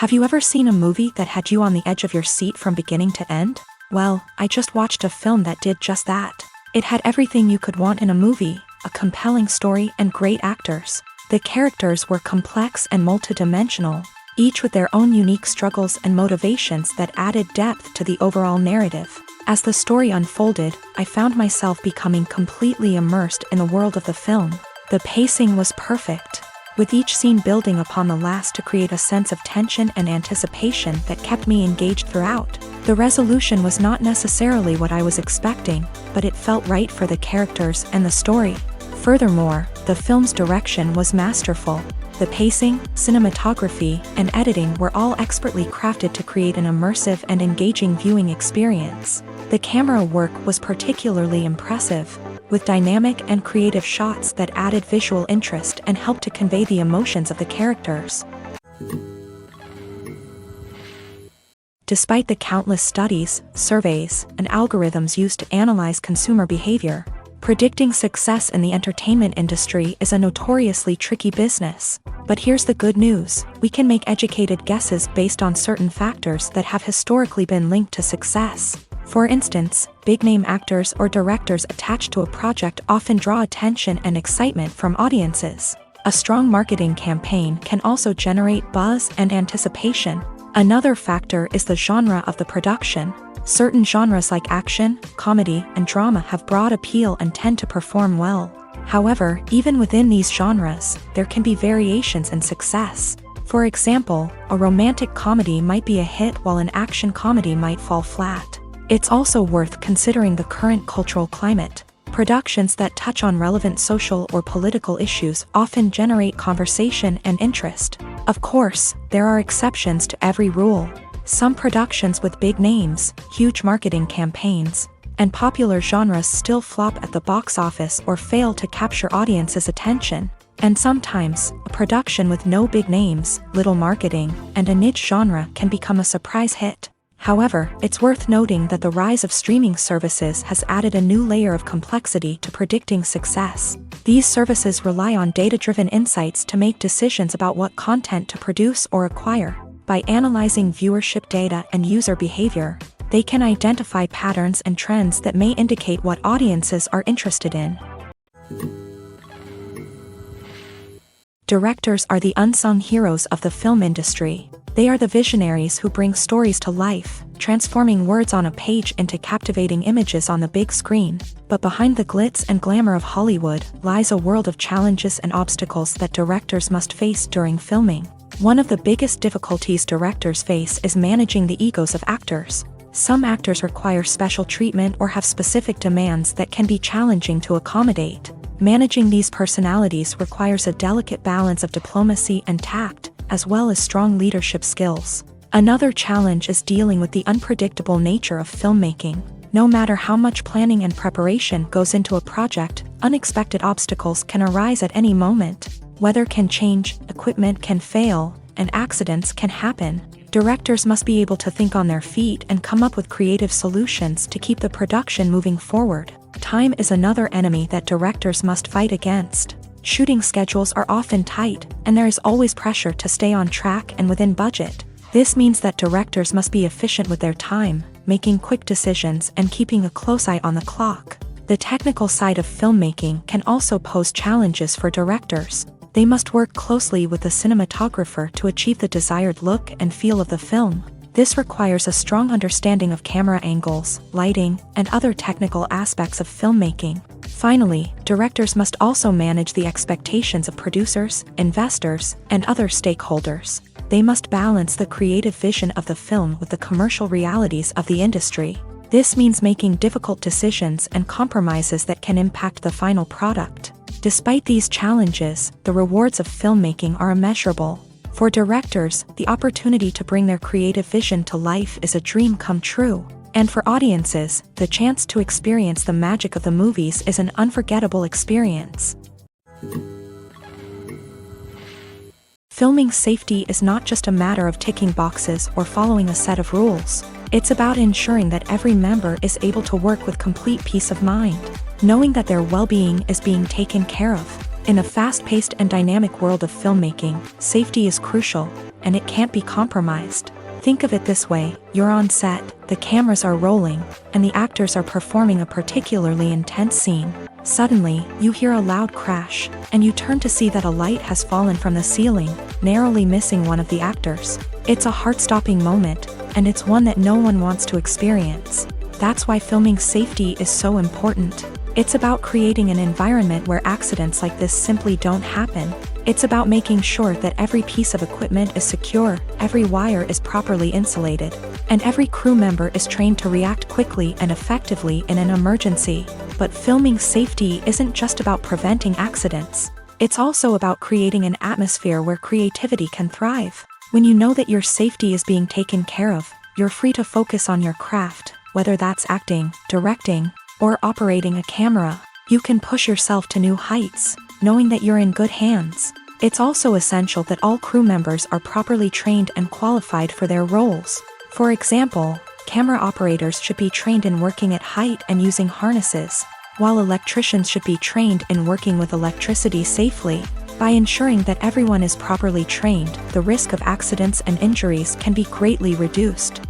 Have you ever seen a movie that had you on the edge of your seat from beginning to end? Well, I just watched a film that did just that. It had everything you could want in a movie, a compelling story and great actors. The characters were complex and multidimensional, each with their own unique struggles and motivations that added depth to the overall narrative. As the story unfolded, I found myself becoming completely immersed in the world of the film. The pacing was perfect, with each scene building upon the last to create a sense of tension and anticipation that kept me engaged throughout. The resolution was not necessarily what I was expecting, but it felt right for the characters and the story. Furthermore, the film's direction was masterful. The pacing, cinematography, and editing were all expertly crafted to create an immersive and engaging viewing experience. The camera work was particularly impressive, with dynamic and creative shots that added visual interest and helped to convey the emotions of the characters. Despite the countless studies, surveys, and algorithms used to analyze consumer behavior, predicting success in the entertainment industry is a notoriously tricky business. But here's the good news: we can make educated guesses based on certain factors that have historically been linked to success. For instance, big-name actors or directors attached to a project often draw attention and excitement from audiences. A strong marketing campaign can also generate buzz and anticipation. Another factor is the genre of the production. Certain genres like action, comedy, and drama have broad appeal and tend to perform well. However, even within these genres, there can be variations in success. For example, a romantic comedy might be a hit while an action comedy might fall flat. It's also worth considering the current cultural climate. Productions that touch on relevant social or political issues often generate conversation and interest. Of course, there are exceptions to every rule. Some productions with big names, huge marketing campaigns, and popular genres still flop at the box office or fail to capture audiences' attention. And sometimes, a production with no big names, little marketing, and a niche genre can become a surprise hit. However, it's worth noting that the rise of streaming services has added a new layer of complexity to predicting success. These services rely on data-driven insights to make decisions about what content to produce or acquire. By analyzing viewership data and user behavior, they can identify patterns and trends that may indicate what audiences are interested in. Directors are the unsung heroes of the film industry. They are the visionaries who bring stories to life, transforming words on a page into captivating images on the big screen. But behind the glitz and glamour of Hollywood lies a world of challenges and obstacles that directors must face during filming. One of the biggest difficulties directors face is managing the egos of actors. Some actors require special treatment or have specific demands that can be challenging to accommodate. Managing these personalities requires a delicate balance of diplomacy and tact, as well as strong leadership skills. Another challenge is dealing with the unpredictable nature of filmmaking. No matter how much planning and preparation goes into a project, unexpected obstacles can arise at any moment. Weather can change, equipment can fail, and accidents can happen. Directors must be able to think on their feet and come up with creative solutions to keep the production moving forward. Time is another enemy that directors must fight against. Shooting schedules are often tight, and there is always pressure to stay on track and within budget. This means that directors must be efficient with their time, making quick decisions and keeping a close eye on the clock. The technical side of filmmaking can also pose challenges for directors. They must work closely with the cinematographer to achieve the desired look and feel of the film. This requires a strong understanding of camera angles, lighting, and other technical aspects of filmmaking. Finally, directors must also manage the expectations of producers, investors, and other stakeholders. They must balance the creative vision of the film with the commercial realities of the industry. This means making difficult decisions and compromises that can impact the final product. Despite these challenges, the rewards of filmmaking are immeasurable. For directors, the opportunity to bring their creative vision to life is a dream come true. And for audiences, the chance to experience the magic of the movies is an unforgettable experience. Filming safety is not just a matter of ticking boxes or following a set of rules. It's about ensuring that every member is able to work with complete peace of mind, knowing that their well-being is being taken care of. In a fast-paced and dynamic world of filmmaking, safety is crucial. and it can't be compromised. Think of it this way, you're on set, the cameras are rolling, and the actors are performing a particularly intense scene. Suddenly, you hear a loud crash, and you turn to see that a light has fallen from the ceiling, narrowly missing one of the actors. It's a heart-stopping moment, and it's one that no one wants to experience. That's why filming safety is so important. It's about creating an environment where accidents like this simply don't happen. It's about making sure that every piece of equipment is secure, every wire is properly insulated, and every crew member is trained to react quickly and effectively in an emergency. But filming safety isn't just about preventing accidents. It's also about creating an atmosphere where creativity can thrive. When you know that your safety is being taken care of, you're free to focus on your craft, whether that's acting, directing, or operating a camera. You can push yourself to new heights, knowing that you're in good hands. It's also essential that all crew members are properly trained and qualified for their roles. For example, camera operators should be trained in working at height and using harnesses, while electricians should be trained in working with electricity safely. By ensuring that everyone is properly trained, the risk of accidents and injuries can be greatly reduced.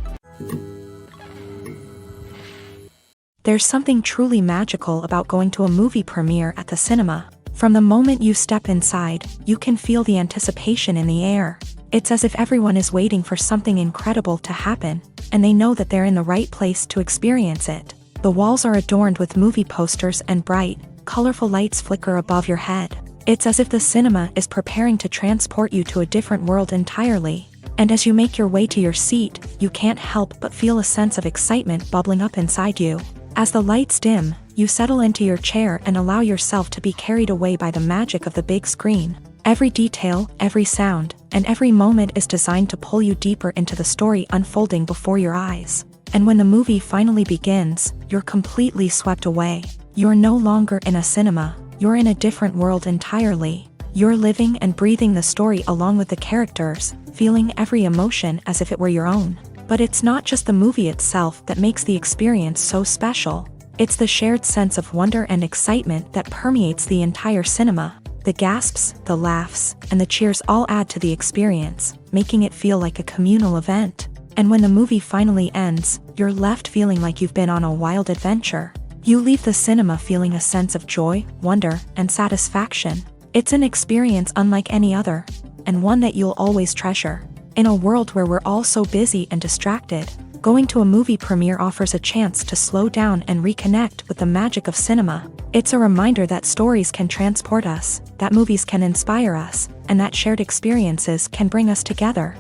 There's something truly magical about going to a movie premiere at the cinema. From the moment you step inside, you can feel the anticipation in the air. It's as if everyone is waiting for something incredible to happen, and they know that they're in the right place to experience it. The walls are adorned with movie posters and bright, colorful lights flicker above your head. It's as if the cinema is preparing to transport you to a different world entirely. And as you make your way to your seat, you can't help but feel a sense of excitement bubbling up inside you. As the lights dim, you settle into your chair and allow yourself to be carried away by the magic of the big screen. Every detail, every sound, and every moment is designed to pull you deeper into the story unfolding before your eyes. And when the movie finally begins, you're completely swept away. You're no longer in a cinema, you're in a different world entirely. You're living and breathing the story along with the characters, feeling every emotion as if it were your own. But it's not just the movie itself that makes the experience so special. It's the shared sense of wonder and excitement that permeates the entire cinema. The gasps, the laughs, and the cheers all add to the experience, making it feel like a communal event. And when the movie finally ends, you're left feeling like you've been on a wild adventure. You leave the cinema feeling a sense of joy, wonder, and satisfaction. It's an experience unlike any other, and one that you'll always treasure. In a world where we're all so busy and distracted, going to a movie premiere offers a chance to slow down and reconnect with the magic of cinema. It's a reminder that stories can transport us, that movies can inspire us, and that shared experiences can bring us together.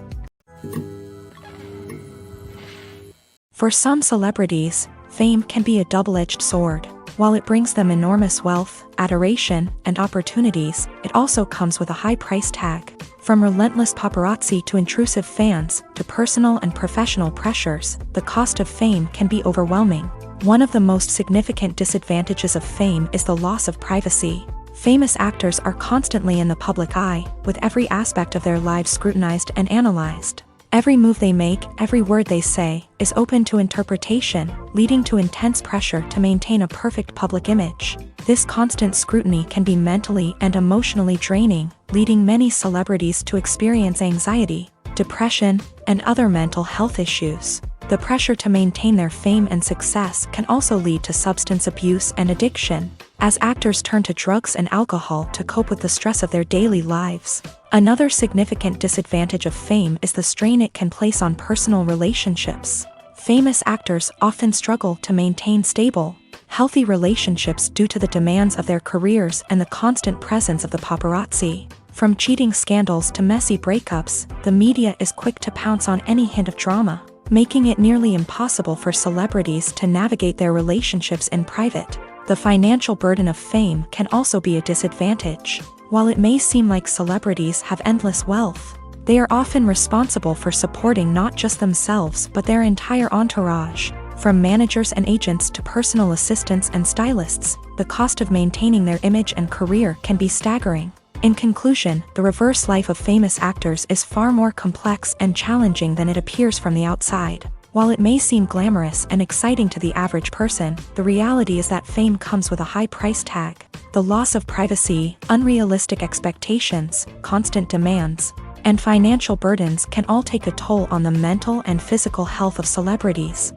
For some celebrities, fame can be a double-edged sword. While it brings them enormous wealth, adoration, and opportunities, it also comes with a high price tag. From relentless paparazzi to intrusive fans, to personal and professional pressures, the cost of fame can be overwhelming. One of the most significant disadvantages of fame is the loss of privacy. Famous actors are constantly in the public eye, with every aspect of their lives scrutinized and analyzed. Every move they make, every word they say, is open to interpretation, leading to intense pressure to maintain a perfect public image. This constant scrutiny can be mentally and emotionally draining, leading many celebrities to experience anxiety, depression, and other mental health issues. The pressure to maintain their fame and success can also lead to substance abuse and addiction, as actors turn to drugs and alcohol to cope with the stress of their daily lives. Another significant disadvantage of fame is the strain it can place on personal relationships. Famous actors often struggle to maintain stable, healthy relationships due to the demands of their careers and the constant presence of the paparazzi. From cheating scandals to messy breakups, the media is quick to pounce on any hint of drama, making it nearly impossible for celebrities to navigate their relationships in private. The financial burden of fame can also be a disadvantage. While it may seem like celebrities have endless wealth, they are often responsible for supporting not just themselves but their entire entourage. From managers and agents to personal assistants and stylists, the cost of maintaining their image and career can be staggering. In conclusion, the reverse life of famous actors is far more complex and challenging than it appears from the outside. While it may seem glamorous and exciting to the average person, the reality is that fame comes with a high price tag. The loss of privacy, unrealistic expectations, constant demands, and financial burdens can all take a toll on the mental and physical health of celebrities.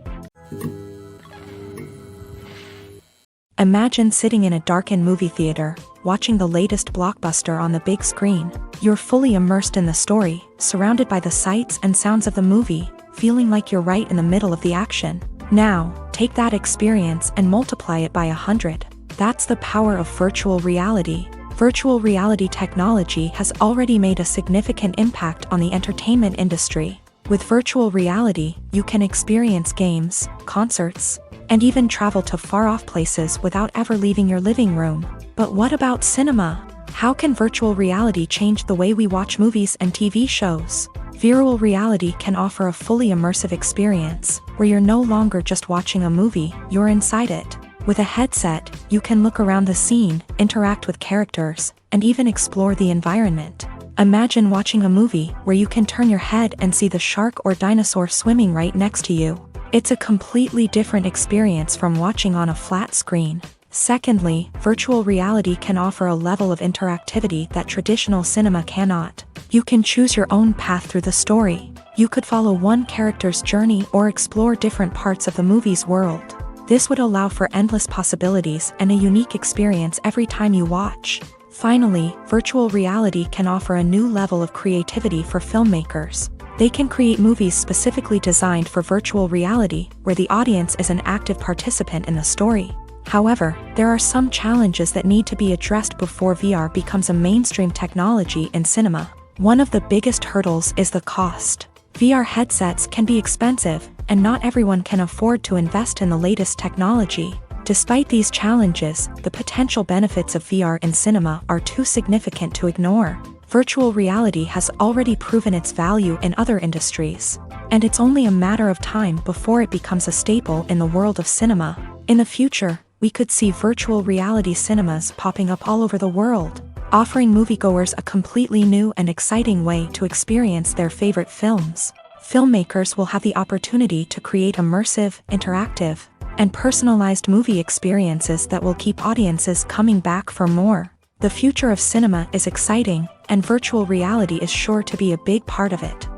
Imagine sitting in a darkened movie theater, watching the latest blockbuster on the big screen. You're fully immersed in the story, surrounded by the sights and sounds of the movie, feeling like you're right in the middle of the action. Now, take that experience and multiply it by 100. That's the power of virtual reality. Virtual reality technology has already made a significant impact on the entertainment industry. With virtual reality, you can experience games, concerts, and even travel to far-off places without ever leaving your living room. But what about cinema? How can virtual reality change the way we watch movies and TV shows? Virtual reality can offer a fully immersive experience, where you're no longer just watching a movie, you're inside it. With a headset, you can look around the scene, interact with characters, and even explore the environment. Imagine watching a movie where you can turn your head and see the shark or dinosaur swimming right next to you. It's a completely different experience from watching on a flat screen. Secondly, virtual reality can offer a level of interactivity that traditional cinema cannot. You can choose your own path through the story. You could follow one character's journey or explore different parts of the movie's world. This would allow for endless possibilities and a unique experience every time you watch. Finally, virtual reality can offer a new level of creativity for filmmakers. They can create movies specifically designed for virtual reality, where the audience is an active participant in the story. However, there are some challenges that need to be addressed before VR becomes a mainstream technology in cinema. One of the biggest hurdles is the cost. VR headsets can be expensive, and not everyone can afford to invest in the latest technology. Despite these challenges, the potential benefits of VR in cinema are too significant to ignore. Virtual reality has already proven its value in other industries, and it's only a matter of time before it becomes a staple in the world of cinema. In the future, we could see virtual reality cinemas popping up all over the world, offering moviegoers a completely new and exciting way to experience their favorite films. Filmmakers will have the opportunity to create immersive, interactive, and personalized movie experiences that will keep audiences coming back for more. The future of cinema is exciting, and virtual reality is sure to be a big part of it.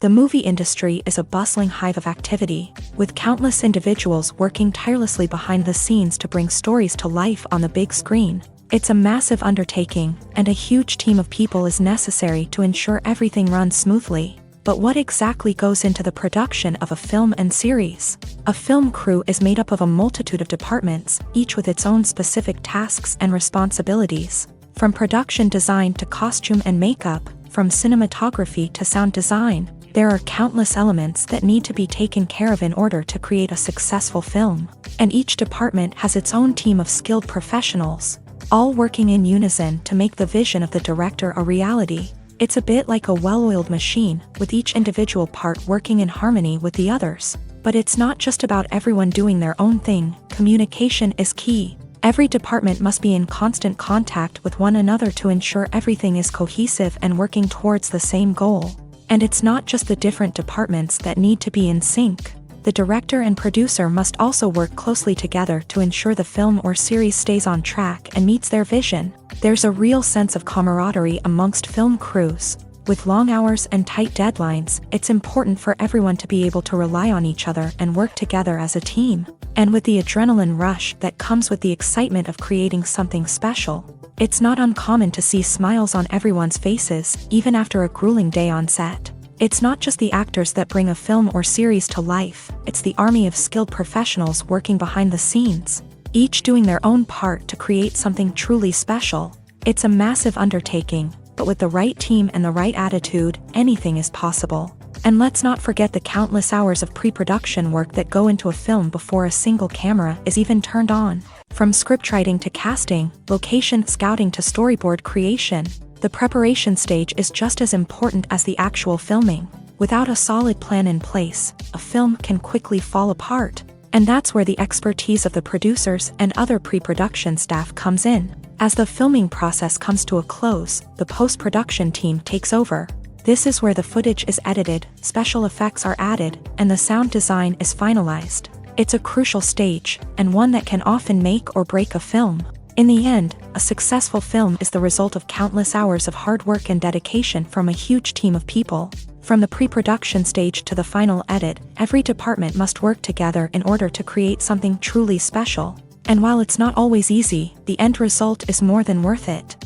The movie industry is a bustling hive of activity, with countless individuals working tirelessly behind the scenes to bring stories to life on the big screen. It's a massive undertaking, and a huge team of people is necessary to ensure everything runs smoothly. But what exactly goes into the production of a film and series? A film crew is made up of a multitude of departments, each with its own specific tasks and responsibilities. From production design to costume and makeup, from cinematography to sound design, there are countless elements that need to be taken care of in order to create a successful film. And each department has its own team of skilled professionals, all working in unison to make the vision of the director a reality. It's a bit like a well-oiled machine, with each individual part working in harmony with the others. But it's not just about everyone doing their own thing. Communication is key. Every department must be in constant contact with one another to ensure everything is cohesive and working towards the same goal. And it's not just the different departments that need to be in sync. The director and producer must also work closely together to ensure the film or series stays on track and meets their vision. There's a real sense of camaraderie amongst film crews. With long hours and tight deadlines, it's important for everyone to be able to rely on each other and work together as a team. And with the adrenaline rush that comes with the excitement of creating something special, it's not uncommon to see smiles on everyone's faces, even after a grueling day on set. It's not just the actors that bring a film or series to life, it's the army of skilled professionals working behind the scenes, each doing their own part to create something truly special. It's a massive undertaking, but with the right team and the right attitude, anything is possible. And let's not forget the countless hours of pre-production work that go into a film before a single camera is even turned on. From scriptwriting to casting, location scouting to storyboard creation, the preparation stage is just as important as the actual filming. Without a solid plan in place, a film can quickly fall apart. And that's where the expertise of the producers and other pre-production staff comes in. As the filming process comes to a close, the post-production team takes over. This is where the footage is edited, special effects are added, and the sound design is finalized. It's a crucial stage, and one that can often make or break a film. In the end, a successful film is the result of countless hours of hard work and dedication from a huge team of people. From the pre-production stage to the final edit, every department must work together in order to create something truly special. And while it's not always easy, the end result is more than worth it.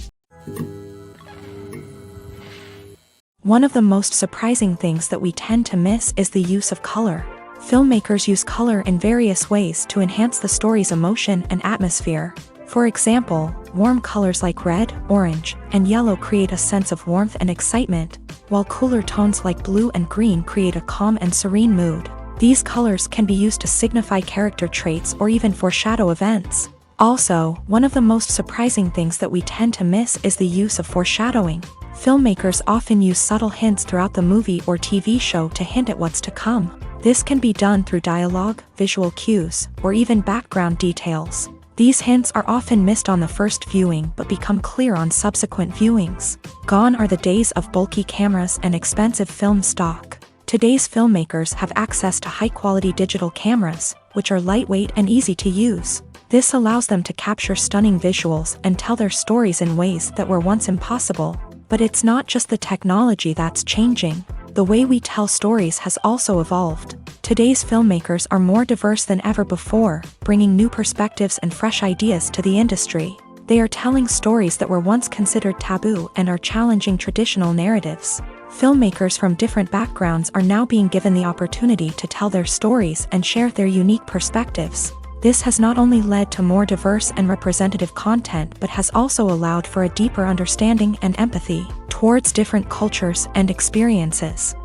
One of the most surprising things that we tend to miss is the use of color. Filmmakers use color in various ways to enhance the story's emotion and atmosphere. For example, warm colors like red, orange, and yellow create a sense of warmth and excitement, while cooler tones like blue and green create a calm and serene mood. These colors can be used to signify character traits or even foreshadow events. Also, one of the most surprising things that we tend to miss is the use of foreshadowing. Filmmakers often use subtle hints throughout the movie or TV show to hint at what's to come. This can be done through dialogue, visual cues, or even background details. These hints are often missed on the first viewing but become clear on subsequent viewings. Gone are the days of bulky cameras and expensive film stock. Today's filmmakers have access to high-quality digital cameras, which are lightweight and easy to use. This allows them to capture stunning visuals and tell their stories in ways that were once impossible. But it's not just the technology that's changing. The way we tell stories has also evolved. Today's filmmakers are more diverse than ever before, bringing new perspectives and fresh ideas to the industry. They are telling stories that were once considered taboo and are challenging traditional narratives. Filmmakers from different backgrounds are now being given the opportunity to tell their stories and share their unique perspectives. This has not only led to more diverse and representative content but has also allowed for a deeper understanding and empathy towards different cultures and experiences.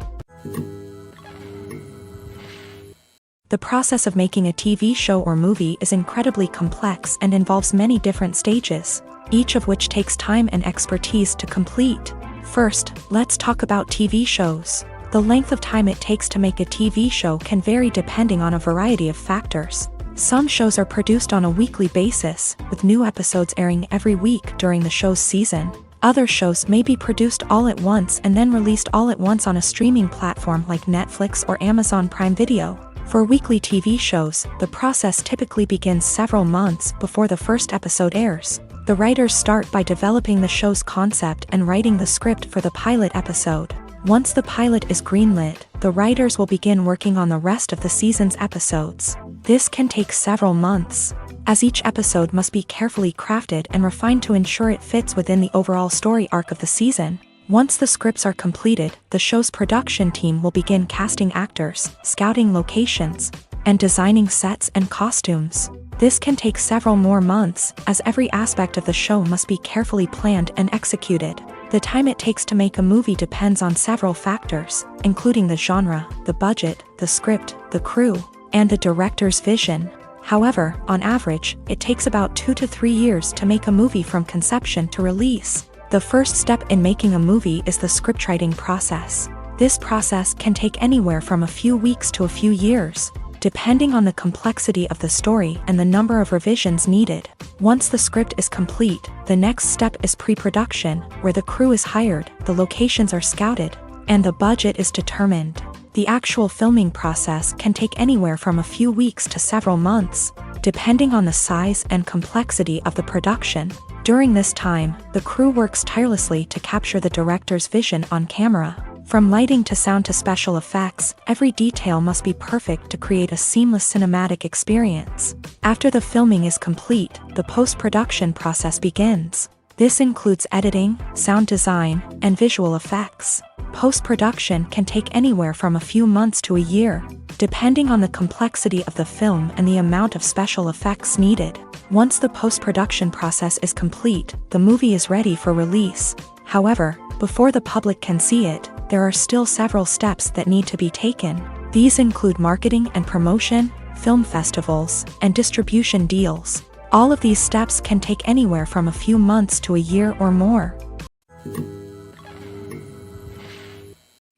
The process of making a TV show or movie is incredibly complex and involves many different stages, each of which takes time and expertise to complete. First, let's talk about TV shows. The length of time it takes to make a TV show can vary depending on a variety of factors. Some shows are produced on a weekly basis, with new episodes airing every week during the show's season. Other shows may be produced all at once and then released all at once on a streaming platform like Netflix or Amazon Prime Video. For weekly TV shows, the process typically begins several months before the first episode airs. The writers start by developing the show's concept and writing the script for the pilot episode. Once the pilot is greenlit, the writers will begin working on the rest of the season's episodes. This can take several months, as each episode must be carefully crafted and refined to ensure it fits within the overall story arc of the season. Once the scripts are completed, the show's production team will begin casting actors, scouting locations, and designing sets and costumes. This can take several more months, as every aspect of the show must be carefully planned and executed. The time it takes to make a movie depends on several factors, including the genre, the budget, the script, the crew, and the director's vision. However, on average, it takes about 2 to 3 years to make a movie from conception to release. The first step in making a movie is the scriptwriting process. This process can take anywhere from a few weeks to a few years, depending on the complexity of the story and the number of revisions needed. Once the script is complete, the next step is pre-production, where the crew is hired, the locations are scouted, and the budget is determined. The actual filming process can take anywhere from a few weeks to several months, depending on the size and complexity of the production. During this time, the crew works tirelessly to capture the director's vision on camera. From lighting to sound to special effects, every detail must be perfect to create a seamless cinematic experience. After the filming is complete, the post-production process begins. This includes editing, sound design, and visual effects. Post-production can take anywhere from a few months to a year, depending on the complexity of the film and the amount of special effects needed. Once the post-production process is complete, the movie is ready for release. However, before the public can see it, there are still several steps that need to be taken. These include marketing and promotion, film festivals, and distribution deals. All of these steps can take anywhere from a few months to a year or more.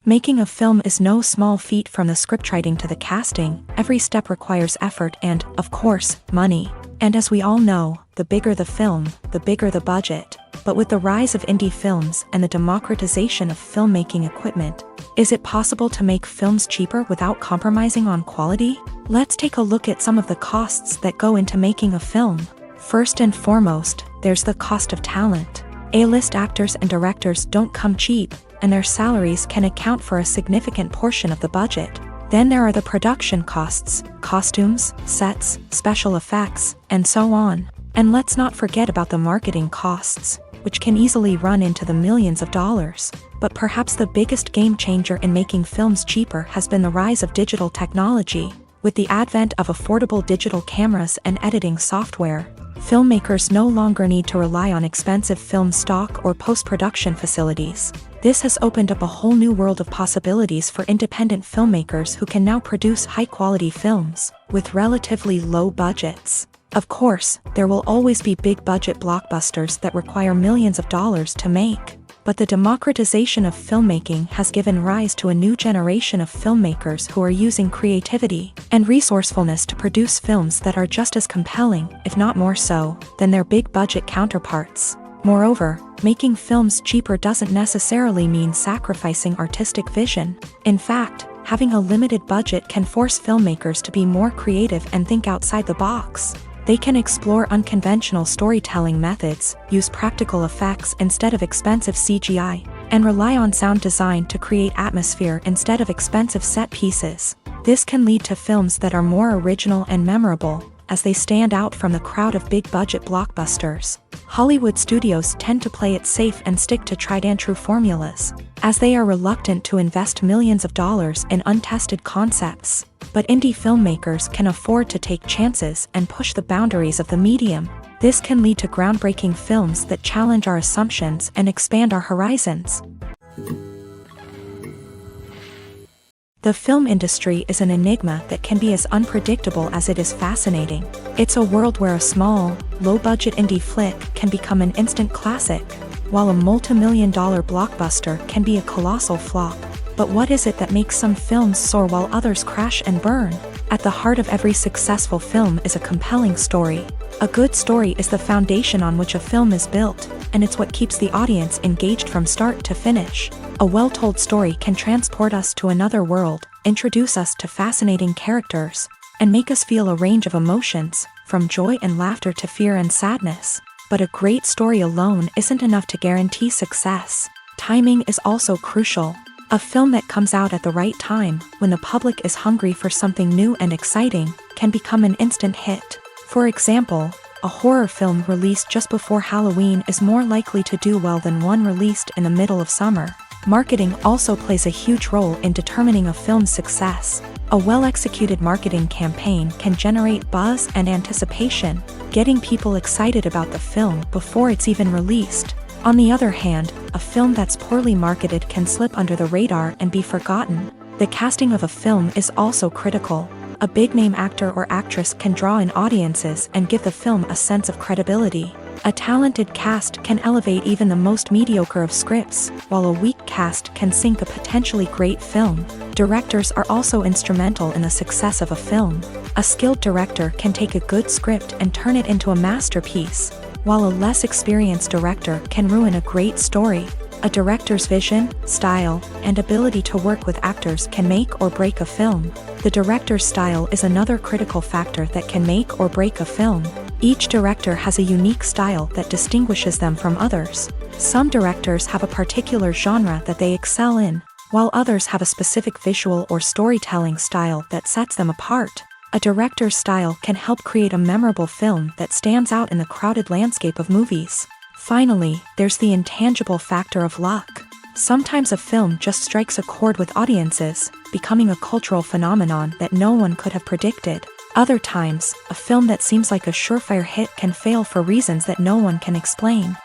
Making a film is no small feat. From the scriptwriting to the casting, every step requires effort and, of course, money. And as we all know, the bigger the film, the bigger the budget. But with the rise of indie films and the democratization of filmmaking equipment, is it possible to make films cheaper without compromising on quality? Let's take a look at some of the costs that go into making a film. First and foremost, there's the cost of talent. A-list actors and directors don't come cheap, and their salaries can account for a significant portion of the budget. Then there are the production costs, costumes, sets, special effects, and so on. And let's not forget about the marketing costs, which can easily run into the millions of dollars. But perhaps the biggest game changer in making films cheaper has been the rise of digital technology. With the advent of affordable digital cameras and editing software, filmmakers no longer need to rely on expensive film stock or post-production facilities. This has opened up a whole new world of possibilities for independent filmmakers who can now produce high-quality films with relatively low budgets. Of course, there will always be big-budget blockbusters that require millions of dollars to make. But the democratization of filmmaking has given rise to a new generation of filmmakers who are using creativity and resourcefulness to produce films that are just as compelling, if not more so, than their big-budget counterparts. Moreover, making films cheaper doesn't necessarily mean sacrificing artistic vision. In fact, having a limited budget can force filmmakers to be more creative and think outside the box. They can explore unconventional storytelling methods, use practical effects instead of expensive CGI, and rely on sound design to create atmosphere instead of expensive set pieces. This can lead to films that are more original and memorable, as they stand out from the crowd of big-budget blockbusters. Hollywood studios tend to play it safe and stick to tried-and-true formulas, as they are reluctant to invest millions of dollars in untested concepts. But indie filmmakers can afford to take chances and push the boundaries of the medium. This can lead to groundbreaking films that challenge our assumptions and expand our horizons. The film industry is an enigma that can be as unpredictable as it is fascinating. It's a world where a small, low-budget indie flick can become an instant classic, while a multi-million-dollar blockbuster can be a colossal flop. But what is it that makes some films soar while others crash and burn? At the heart of every successful film is a compelling story. A good story is the foundation on which a film is built, and it's what keeps the audience engaged from start to finish. A well-told story can transport us to another world, introduce us to fascinating characters, and make us feel a range of emotions, from joy and laughter to fear and sadness. But a great story alone isn't enough to guarantee success. Timing is also crucial. A film that comes out at the right time, when the public is hungry for something new and exciting, can become an instant hit. For example, a horror film released just before Halloween is more likely to do well than one released in the middle of summer. Marketing also plays a huge role in determining a film's success. A well-executed marketing campaign can generate buzz and anticipation, getting people excited about the film before it's even released. On the other hand, a film that's poorly marketed can slip under the radar and be forgotten. The casting of a film is also critical. A big-name actor or actress can draw in audiences and give the film a sense of credibility. A talented cast can elevate even the most mediocre of scripts, while a weak cast can sink a potentially great film. Directors are also instrumental in the success of a film. A skilled director can take a good script and turn it into a masterpiece, while a less experienced director can ruin a great story. A director's vision, style, and ability to work with actors can make or break a film. The director's style is another critical factor that can make or break a film. Each director has a unique style that distinguishes them from others. Some directors have a particular genre that they excel in, while others have a specific visual or storytelling style that sets them apart. A director's style can help create a memorable film that stands out in the crowded landscape of movies. Finally, there's the intangible factor of luck. Sometimes a film just strikes a chord with audiences, becoming a cultural phenomenon that no one could have predicted. Other times, a film that seems like a surefire hit can fail for reasons that no one can explain.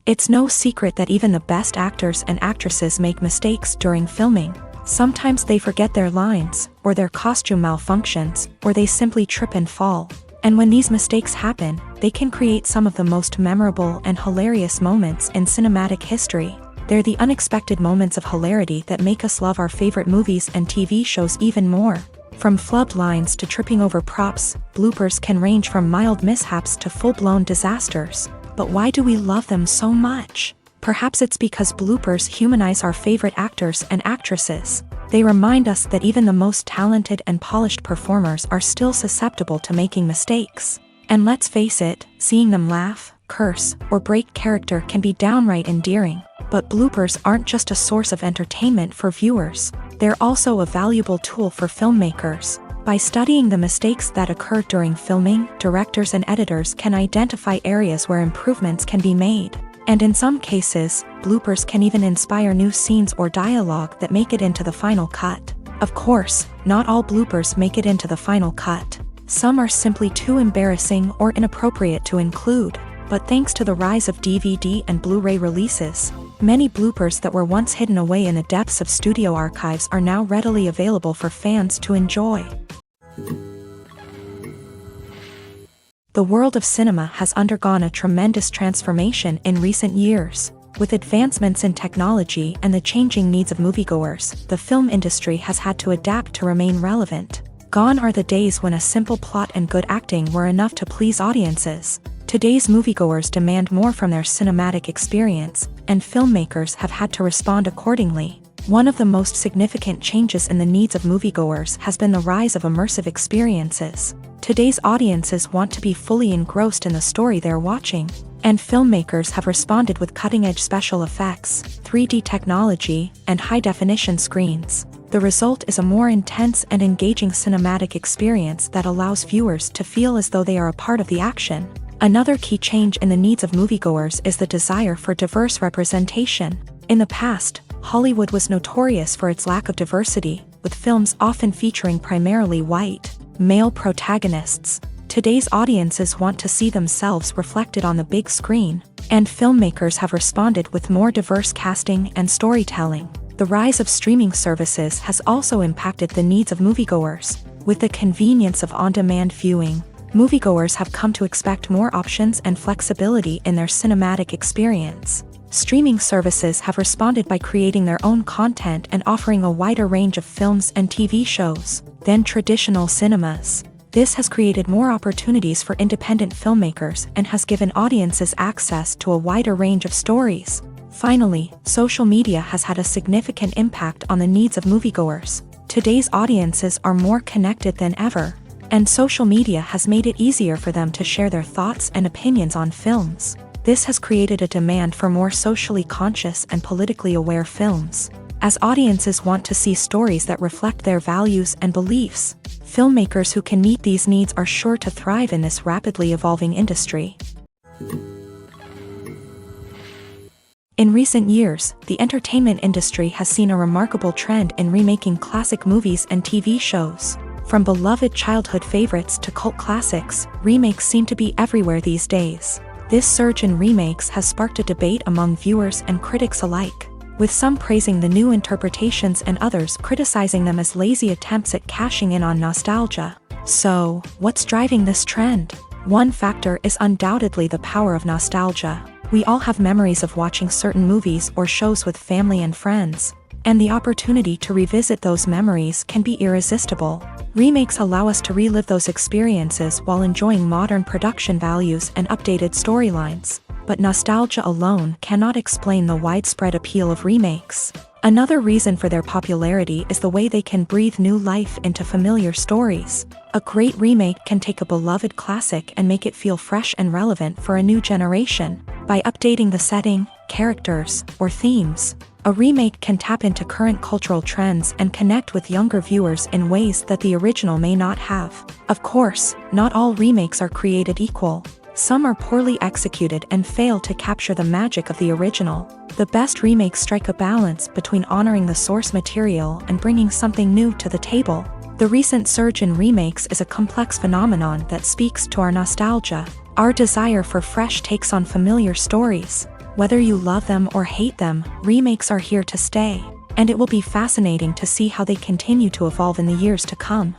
It's no secret that even the best actors and actresses make mistakes during filming. Sometimes they forget their lines, or their costume malfunctions, or they simply trip and fall. And when these mistakes happen, they can create some of the most memorable and hilarious moments in cinematic history. They're the unexpected moments of hilarity that make us love our favorite movies and TV shows even more. From flubbed lines to tripping over props, bloopers can range from mild mishaps to full-blown disasters. But why do we love them so much? Perhaps it's because bloopers humanize our favorite actors and actresses. They remind us that even the most talented and polished performers are still susceptible to making mistakes. And let's face it, seeing them laugh, curse, or break character can be downright endearing. But bloopers aren't just a source of entertainment for viewers. They're also a valuable tool for filmmakers. By studying the mistakes that occur during filming, directors and editors can identify areas where improvements can be made. And in some cases, bloopers can even inspire new scenes or dialogue that make it into the final cut. Of course, not all bloopers make it into the final cut. Some are simply too embarrassing or inappropriate to include. But thanks to the rise of DVD and Blu-ray releases, many bloopers that were once hidden away in the depths of studio archives are now readily available for fans to enjoy. The world of cinema has undergone a tremendous transformation in recent years. With advancements in technology and the changing needs of moviegoers, the film industry has had to adapt to remain relevant. Gone are the days when a simple plot and good acting were enough to please audiences. Today's moviegoers demand more from their cinematic experience, and filmmakers have had to respond accordingly. One of the most significant changes in the needs of moviegoers has been the rise of immersive experiences. Today's audiences want to be fully engrossed in the story they're watching, and filmmakers have responded with cutting-edge special effects, 3D technology, and high-definition screens. The result is a more intense and engaging cinematic experience that allows viewers to feel as though they are a part of the action. Another key change in the needs of moviegoers is the desire for diverse representation. In the past, Hollywood was notorious for its lack of diversity, with films often featuring primarily white, male protagonists. Today's audiences want to see themselves reflected on the big screen, and filmmakers have responded with more diverse casting and storytelling. The rise of streaming services has also impacted the needs of moviegoers. With the convenience of on-demand viewing, moviegoers have come to expect more options and flexibility in their cinematic experience. Streaming services have responded by creating their own content and offering a wider range of films and TV shows than traditional cinemas. This has created more opportunities for independent filmmakers and has given audiences access to a wider range of stories. Finally, social media has had a significant impact on the needs of moviegoers. Today's audiences are more connected than ever, and social media has made it easier for them to share their thoughts and opinions on films. This has created a demand for more socially conscious and politically aware films. As audiences want to see stories that reflect their values and beliefs, filmmakers who can meet these needs are sure to thrive in this rapidly evolving industry. In recent years, the entertainment industry has seen a remarkable trend in remaking classic movies and TV shows. From beloved childhood favorites to cult classics, remakes seem to be everywhere these days. This surge in remakes has sparked a debate among viewers and critics alike, with some praising the new interpretations and others criticizing them as lazy attempts at cashing in on nostalgia. So, what's driving this trend? One factor is undoubtedly the power of nostalgia. We all have memories of watching certain movies or shows with family and friends, and the opportunity to revisit those memories can be irresistible. Remakes allow us to relive those experiences while enjoying modern production values and updated storylines. But nostalgia alone cannot explain the widespread appeal of remakes. Another reason for their popularity is the way they can breathe new life into familiar stories. A great remake can take a beloved classic and make it feel fresh and relevant for a new generation. By updating the setting, characters, or themes, a remake can tap into current cultural trends and connect with younger viewers in ways that the original may not have. Of course, not all remakes are created equal. Some are poorly executed and fail to capture the magic of the original. The best remakes strike a balance between honoring the source material and bringing something new to the table. The recent surge in remakes is a complex phenomenon that speaks to our nostalgia, our desire for fresh takes on familiar stories. Whether you love them or hate them, remakes are here to stay, and it will be fascinating to see how they continue to evolve in the years to come.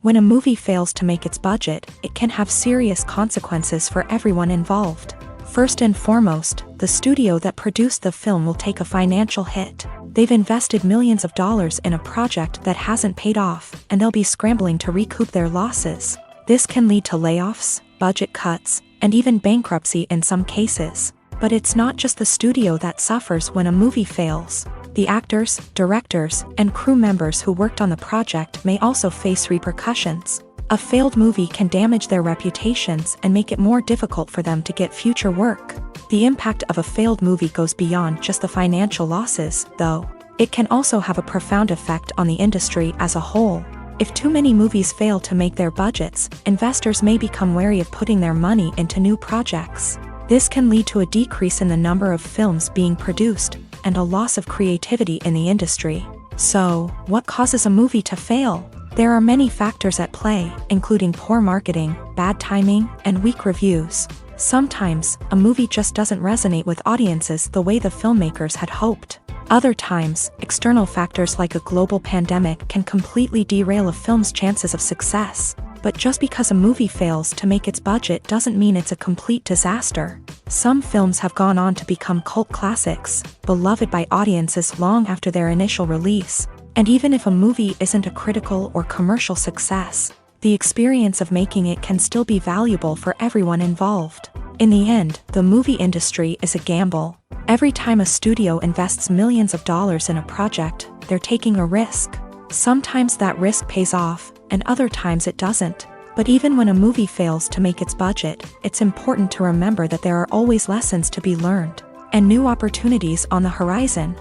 When a movie fails to make its budget, it can have serious consequences for everyone involved. First and foremost, the studio that produced the film will take a financial hit. They've invested millions of dollars in a project that hasn't paid off, and they'll be scrambling to recoup their losses. This can lead to layoffs, budget cuts, and even bankruptcy in some cases. But it's not just the studio that suffers when a movie fails. The actors, directors, and crew members who worked on the project may also face repercussions. A failed movie can damage their reputations and make it more difficult for them to get future work. The impact of a failed movie goes beyond just the financial losses, though. It can also have a profound effect on the industry as a whole. If too many movies fail to make their budgets, investors may become wary of putting their money into new projects. This can lead to a decrease in the number of films being produced, and a loss of creativity in the industry. So, what causes a movie to fail? There are many factors at play, including poor marketing, bad timing, and weak reviews. Sometimes, a movie just doesn't resonate with audiences the way the filmmakers had hoped. Other times, external factors like a global pandemic can completely derail a film's chances of success. But just because a movie fails to make its budget doesn't mean it's a complete disaster. Some films have gone on to become cult classics, beloved by audiences long after their initial release. And even if a movie isn't a critical or commercial success, the experience of making it can still be valuable for everyone involved. In the end, the movie industry is a gamble. Every time a studio invests millions of dollars in a project, they're taking a risk. Sometimes that risk pays off, and other times it doesn't. But even when a movie fails to make its budget, it's important to remember that there are always lessons to be learned, and new opportunities on the horizon.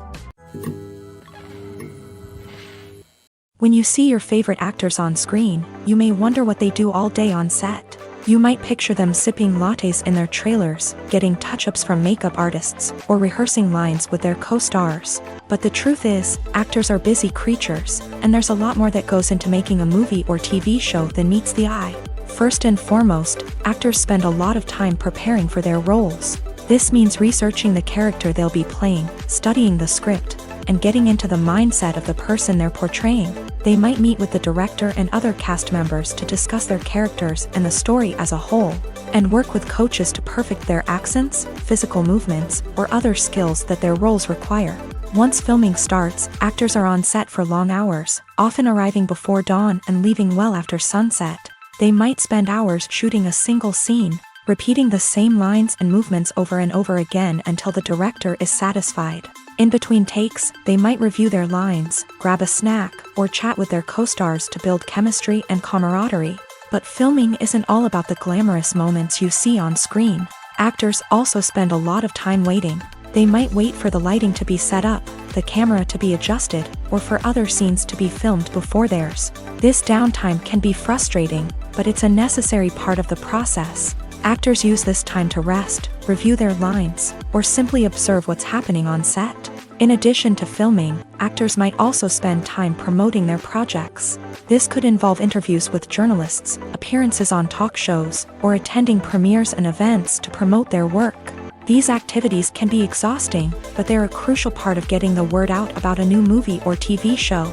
When you see your favorite actors on screen, you may wonder what they do all day on set. You might picture them sipping lattes in their trailers, getting touch-ups from makeup artists, or rehearsing lines with their co-stars. But the truth is, actors are busy creatures, and there's a lot more that goes into making a movie or TV show than meets the eye. First and foremost, actors spend a lot of time preparing for their roles. This means researching the character they'll be playing, studying the script, and getting into the mindset of the person they're portraying. They might meet with the director and other cast members to discuss their characters and the story as a whole, and work with coaches to perfect their accents, physical movements, or other skills that their roles require. Once filming starts, actors are on set for long hours, often arriving before dawn and leaving well after sunset. They might spend hours shooting a single scene, repeating the same lines and movements over and over again until the director is satisfied. In between takes, they might review their lines, grab a snack, or chat with their co-stars to build chemistry and camaraderie. But filming isn't all about the glamorous moments you see on screen. Actors also spend a lot of time waiting. They might wait for the lighting to be set up, the camera to be adjusted, or for other scenes to be filmed before theirs. This downtime can be frustrating, but it's a necessary part of the process. Actors use this time to rest, review their lines, or simply observe what's happening on set. In addition to filming, actors might also spend time promoting their projects. This could involve interviews with journalists, appearances on talk shows, or attending premieres and events to promote their work. These activities can be exhausting, but they're a crucial part of getting the word out about a new movie or TV show.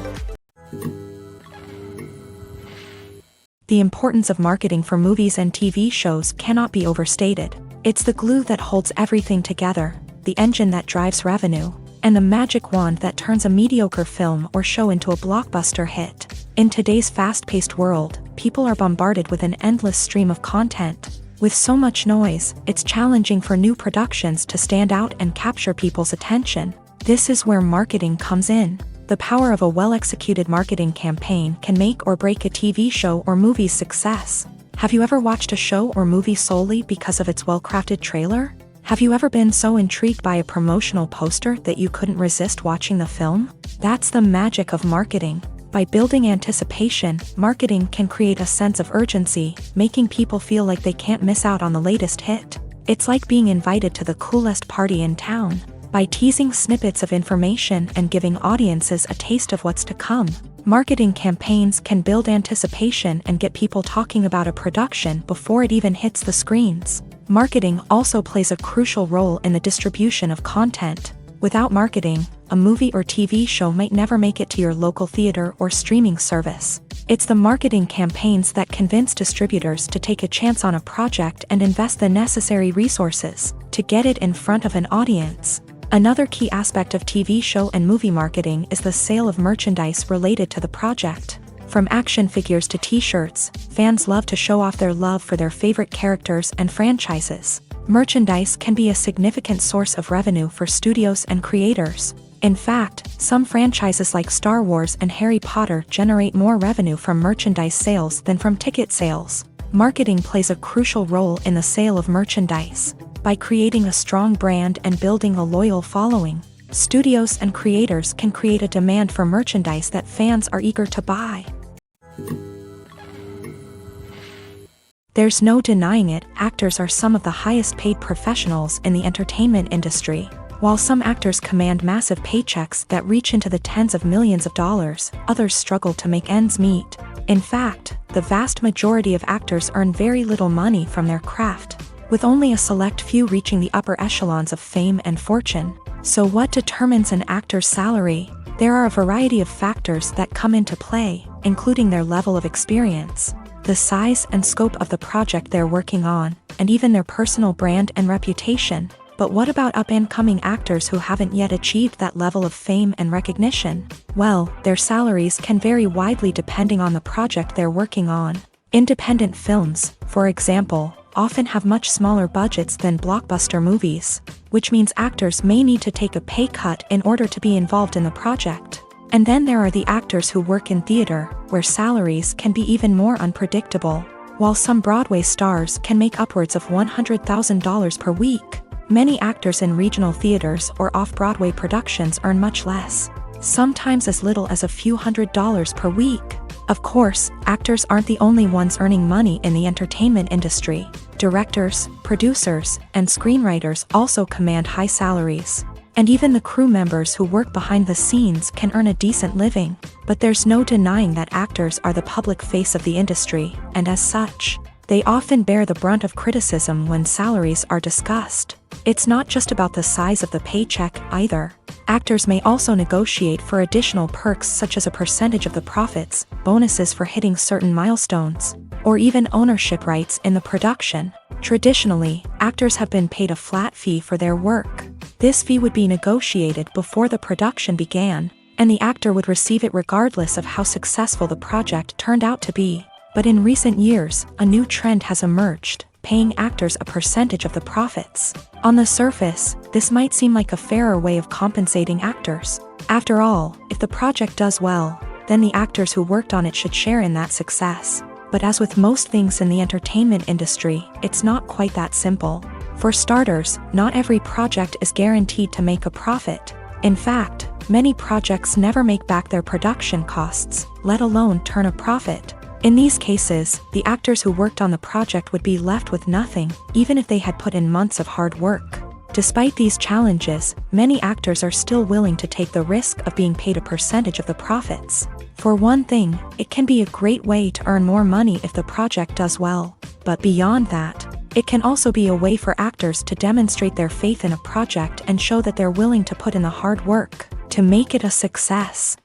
The importance of marketing for movies and TV shows cannot be overstated. It's the glue that holds everything together, the engine that drives revenue, and the magic wand that turns a mediocre film or show into a blockbuster hit. In today's fast-paced world, people are bombarded with an endless stream of content. With so much noise, it's challenging for new productions to stand out and capture people's attention. This is where marketing comes in. The power of a well-executed marketing campaign can make or break a TV show or movie's success. Have you ever watched a show or movie solely because of its well-crafted trailer? Have you ever been so intrigued by a promotional poster that you couldn't resist watching the film? That's the magic of marketing. By building anticipation, marketing can create a sense of urgency, making people feel like they can't miss out on the latest hit. It's like being invited to the coolest party in town. By teasing snippets of information and giving audiences a taste of what's to come, marketing campaigns can build anticipation and get people talking about a production before it even hits the screens. Marketing also plays a crucial role in the distribution of content. Without marketing, a movie or TV show might never make it to your local theater or streaming service. It's the marketing campaigns that convince distributors to take a chance on a project and invest the necessary resources to get it in front of an audience. Another key aspect of TV show and movie marketing is the sale of merchandise related to the project. From action figures to t-shirts, fans love to show off their love for their favorite characters and franchises. Merchandise can be a significant source of revenue for studios and creators. In fact, some franchises like Star Wars and Harry Potter generate more revenue from merchandise sales than from ticket sales. Marketing plays a crucial role in the sale of merchandise. By creating a strong brand and building a loyal following, studios and creators can create a demand for merchandise that fans are eager to buy. There's no denying it, actors are some of the highest paid professionals in the entertainment industry. While some actors command massive paychecks that reach into the tens of millions of dollars, others struggle to make ends meet. In fact, the vast majority of actors earn very little money from their craft, with only a select few reaching the upper echelons of fame and fortune. So what determines an actor's salary? There are a variety of factors that come into play, including their level of experience, the size and scope of the project they're working on, and even their personal brand and reputation. But what about up-and-coming actors who haven't yet achieved that level of fame and recognition? Well, their salaries can vary widely depending on the project they're working on. Independent films, for example, often have much smaller budgets than blockbuster movies, which means actors may need to take a pay cut in order to be involved in the project. And then there are the actors who work in theater, where salaries can be even more unpredictable. While some Broadway stars can make upwards of $100,000 per week, many actors in regional theaters or off-Broadway productions earn much less, sometimes as little as a few $100s per week. Of course, actors aren't the only ones earning money in the entertainment industry. Directors, producers, and screenwriters also command high salaries. And even the crew members who work behind the scenes can earn a decent living. But there's no denying that actors are the public face of the industry, and as such, they often bear the brunt of criticism when salaries are discussed. It's not just about the size of the paycheck, either. Actors may also negotiate for additional perks such as a percentage of the profits, bonuses for hitting certain milestones, or even ownership rights in the production. Traditionally, actors have been paid a flat fee for their work. This fee would be negotiated before the production began, and the actor would receive it regardless of how successful the project turned out to be. But in recent years, a new trend has emerged, paying actors a percentage of the profits. On the surface, this might seem like a fairer way of compensating actors. After all, if the project does well, then the actors who worked on it should share in that success. But as with most things in the entertainment industry, it's not quite that simple. For starters, not every project is guaranteed to make a profit. In fact, many projects never make back their production costs, let alone turn a profit. In these cases, the actors who worked on the project would be left with nothing, even if they had put in months of hard work. Despite these challenges, many actors are still willing to take the risk of being paid a percentage of the profits. For one thing, it can be a great way to earn more money if the project does well. But beyond that, it can also be a way for actors to demonstrate their faith in a project and show that they're willing to put in the hard work to make it a success.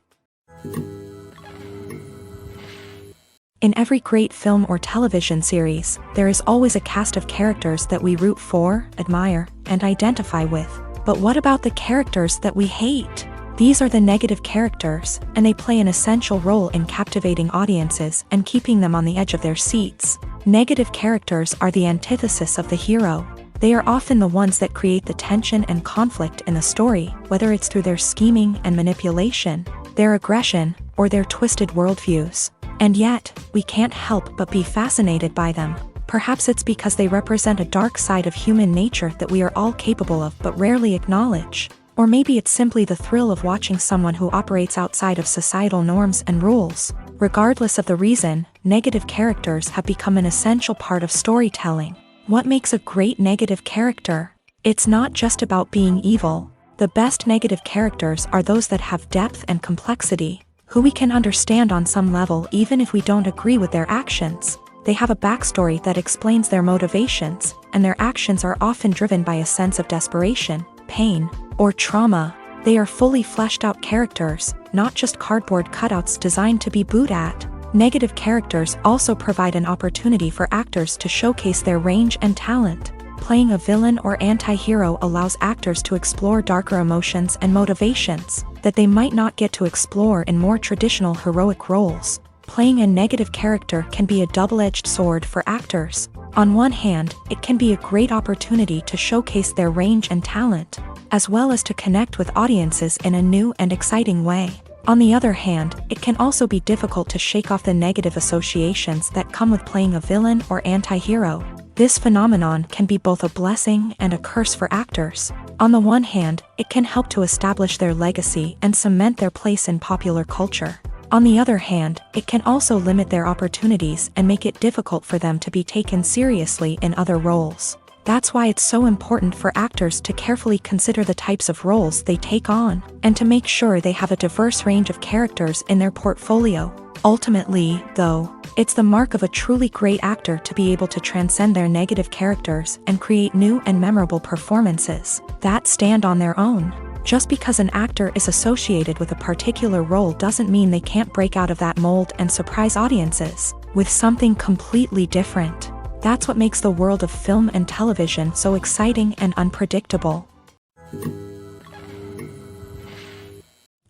In every great film or television series, there is always a cast of characters that we root for, admire, and identify with. But what about the characters that we hate? These are the negative characters, and they play an essential role in captivating audiences and keeping them on the edge of their seats. Negative characters are the antithesis of the hero. They are often the ones that create the tension and conflict in the story, whether it's through their scheming and manipulation, their aggression, or their twisted worldviews. And yet, we can't help but be fascinated by them. Perhaps it's because they represent a dark side of human nature that we are all capable of but rarely acknowledge. Or maybe it's simply the thrill of watching someone who operates outside of societal norms and rules. Regardless of the reason, negative characters have become an essential part of storytelling. What makes a great negative character? It's not just about being evil. The best negative characters are those that have depth and complexity, who we can understand on some level even if we don't agree with their actions. They have a backstory that explains their motivations, and their actions are often driven by a sense of desperation, pain, or trauma. They are fully fleshed out characters, not just cardboard cutouts designed to be booed at. Negative characters also provide an opportunity for actors to showcase their range and talent. Playing a villain or anti-hero allows actors to explore darker emotions and motivations that they might not get to explore in more traditional heroic roles. Playing a negative character can be a double-edged sword for actors. On one hand, it can be a great opportunity to showcase their range and talent, as well as to connect with audiences in a new and exciting way. On the other hand, it can also be difficult to shake off the negative associations that come with playing a villain or anti-hero. This phenomenon can be both a blessing and a curse for actors. On the one hand, it can help to establish their legacy and cement their place in popular culture. On the other hand, it can also limit their opportunities and make it difficult for them to be taken seriously in other roles. That's why it's so important for actors to carefully consider the types of roles they take on, and to make sure they have a diverse range of characters in their portfolio. Ultimately, though, it's the mark of a truly great actor to be able to transcend their negative characters and create new and memorable performances that stand on their own. Just because an actor is associated with a particular role doesn't mean they can't break out of that mold and surprise audiences with something completely different. That's what makes the world of film and television so exciting and unpredictable.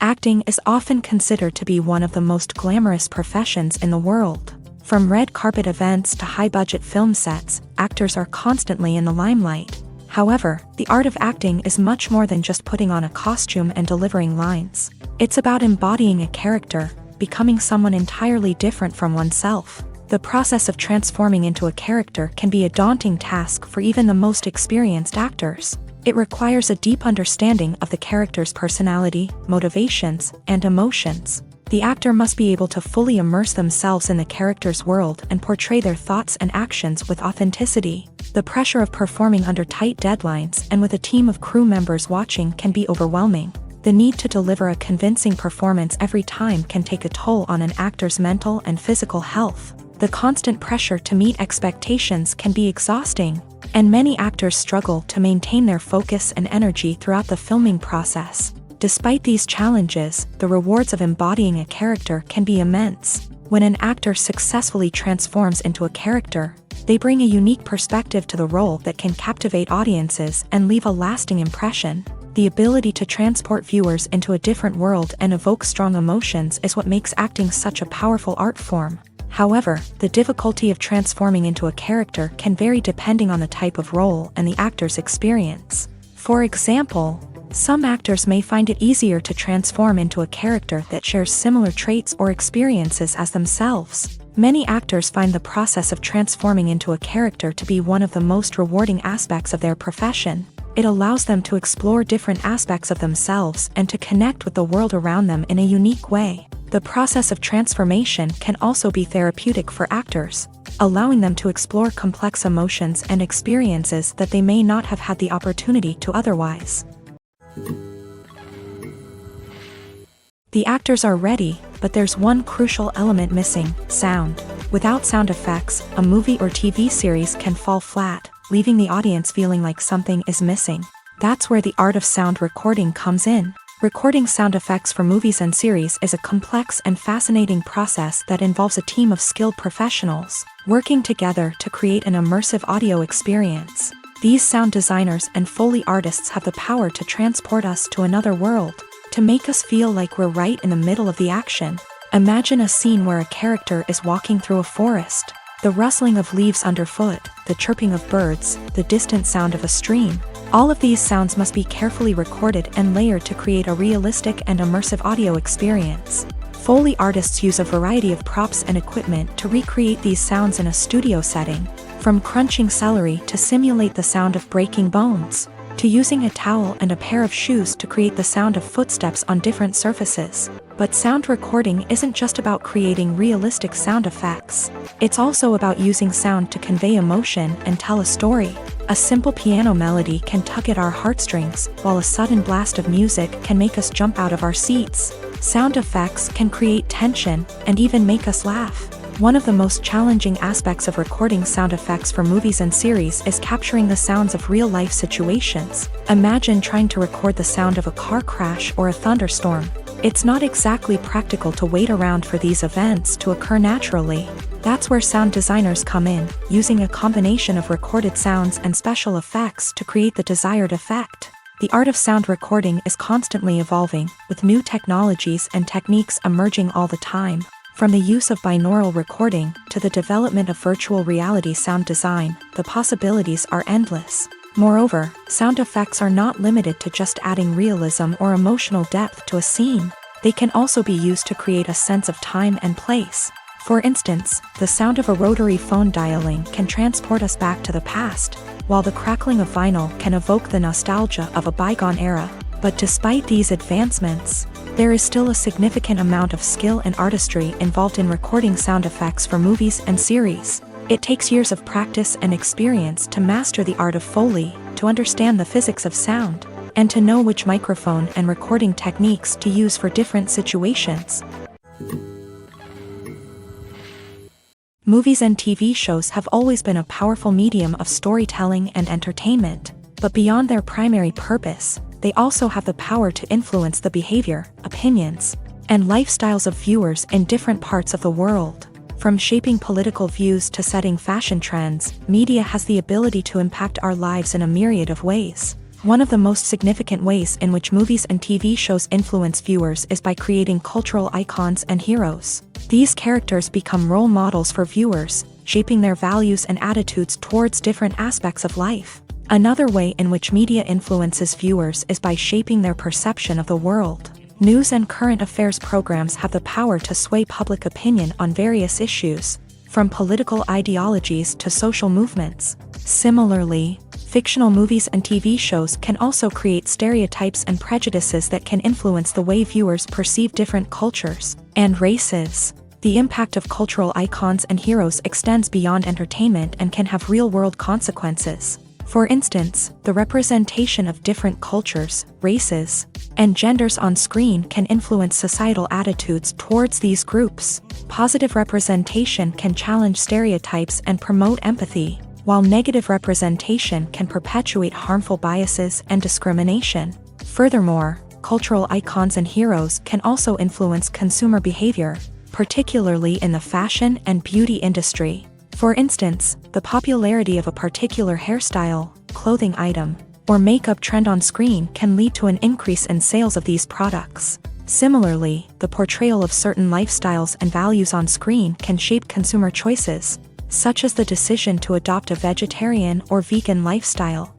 Acting is often considered to be one of the most glamorous professions in the world. From red carpet events to high-budget film sets, actors are constantly in the limelight. However, the art of acting is much more than just putting on a costume and delivering lines. It's about embodying a character, becoming someone entirely different from oneself. The process of transforming into a character can be a daunting task for even the most experienced actors. It requires a deep understanding of the character's personality, motivations, and emotions. The actor must be able to fully immerse themselves in the character's world and portray their thoughts and actions with authenticity. The pressure of performing under tight deadlines and with a team of crew members watching can be overwhelming. The need to deliver a convincing performance every time can take a toll on an actor's mental and physical health. The constant pressure to meet expectations can be exhausting, and many actors struggle to maintain their focus and energy throughout the filming process. Despite these challenges, the rewards of embodying a character can be immense. When an actor successfully transforms into a character, they bring a unique perspective to the role that can captivate audiences and leave a lasting impression. The ability to transport viewers into a different world and evoke strong emotions is what makes acting such a powerful art form. However, the difficulty of transforming into a character can vary depending on the type of role and the actor's experience. For example, some actors may find it easier to transform into a character that shares similar traits or experiences as themselves. Many actors find the process of transforming into a character to be one of the most rewarding aspects of their profession. It allows them to explore different aspects of themselves and to connect with the world around them in a unique way. The process of transformation can also be therapeutic for actors, allowing them to explore complex emotions and experiences that they may not have had the opportunity to otherwise. The actors are ready, but there's one crucial element missing: sound. Without sound effects, a movie or TV series can fall flat, leaving the audience feeling like something is missing. That's where the art of sound recording comes in. Recording sound effects for movies and series is a complex and fascinating process that involves a team of skilled professionals working together to create an immersive audio experience. These sound designers and Foley artists have the power to transport us to another world, to make us feel like we're right in the middle of the action. Imagine a scene where a character is walking through a forest. The rustling of leaves underfoot, the chirping of birds, the distant sound of a stream. All of these sounds must be carefully recorded and layered to create a realistic and immersive audio experience. Foley artists use a variety of props and equipment to recreate these sounds in a studio setting, from crunching celery to simulate the sound of breaking bones, to using a towel and a pair of shoes to create the sound of footsteps on different surfaces. But sound recording isn't just about creating realistic sound effects. It's also about using sound to convey emotion and tell a story. A simple piano melody can tug at our heartstrings, while a sudden blast of music can make us jump out of our seats. Sound effects can create tension and even make us laugh. One of the most challenging aspects of recording sound effects for movies and series is capturing the sounds of real-life situations. Imagine trying to record the sound of a car crash or a thunderstorm. It's not exactly practical to wait around for these events to occur naturally. That's where sound designers come in, using a combination of recorded sounds and special effects to create the desired effect. The art of sound recording is constantly evolving, with new technologies and techniques emerging all the time. From the use of binaural recording to the development of virtual reality sound design, the possibilities are endless. Moreover, sound effects are not limited to just adding realism or emotional depth to a scene. They can also be used to create a sense of time and place. For instance, the sound of a rotary phone dialing can transport us back to the past, while the crackling of vinyl can evoke the nostalgia of a bygone era. But despite these advancements, there is still a significant amount of skill and artistry involved in recording sound effects for movies and series. It takes years of practice and experience to master the art of Foley, to understand the physics of sound, and to know which microphone and recording techniques to use for different situations. Movies and TV shows have always been a powerful medium of storytelling and entertainment, but beyond their primary purpose, they also have the power to influence the behavior, opinions, and lifestyles of viewers in different parts of the world. From shaping political views to setting fashion trends, media has the ability to impact our lives in a myriad of ways. One of the most significant ways in which movies and TV shows influence viewers is by creating cultural icons and heroes. These characters become role models for viewers, shaping their values and attitudes towards different aspects of life. Another way in which media influences viewers is by shaping their perception of the world. News and current affairs programs have the power to sway public opinion on various issues, from political ideologies to social movements. Similarly, fictional movies and TV shows can also create stereotypes and prejudices that can influence the way viewers perceive different cultures and races. The impact of cultural icons and heroes extends beyond entertainment and can have real-world consequences. For instance, the representation of different cultures, races, and genders on screen can influence societal attitudes towards these groups. Positive representation can challenge stereotypes and promote empathy, while negative representation can perpetuate harmful biases and discrimination. Furthermore, cultural icons and heroes can also influence consumer behavior, particularly in the fashion and beauty industry. For instance, the popularity of a particular hairstyle, clothing item, or makeup trend on screen can lead to an increase in sales of these products. Similarly, the portrayal of certain lifestyles and values on screen can shape consumer choices, such as the decision to adopt a vegetarian or vegan lifestyle.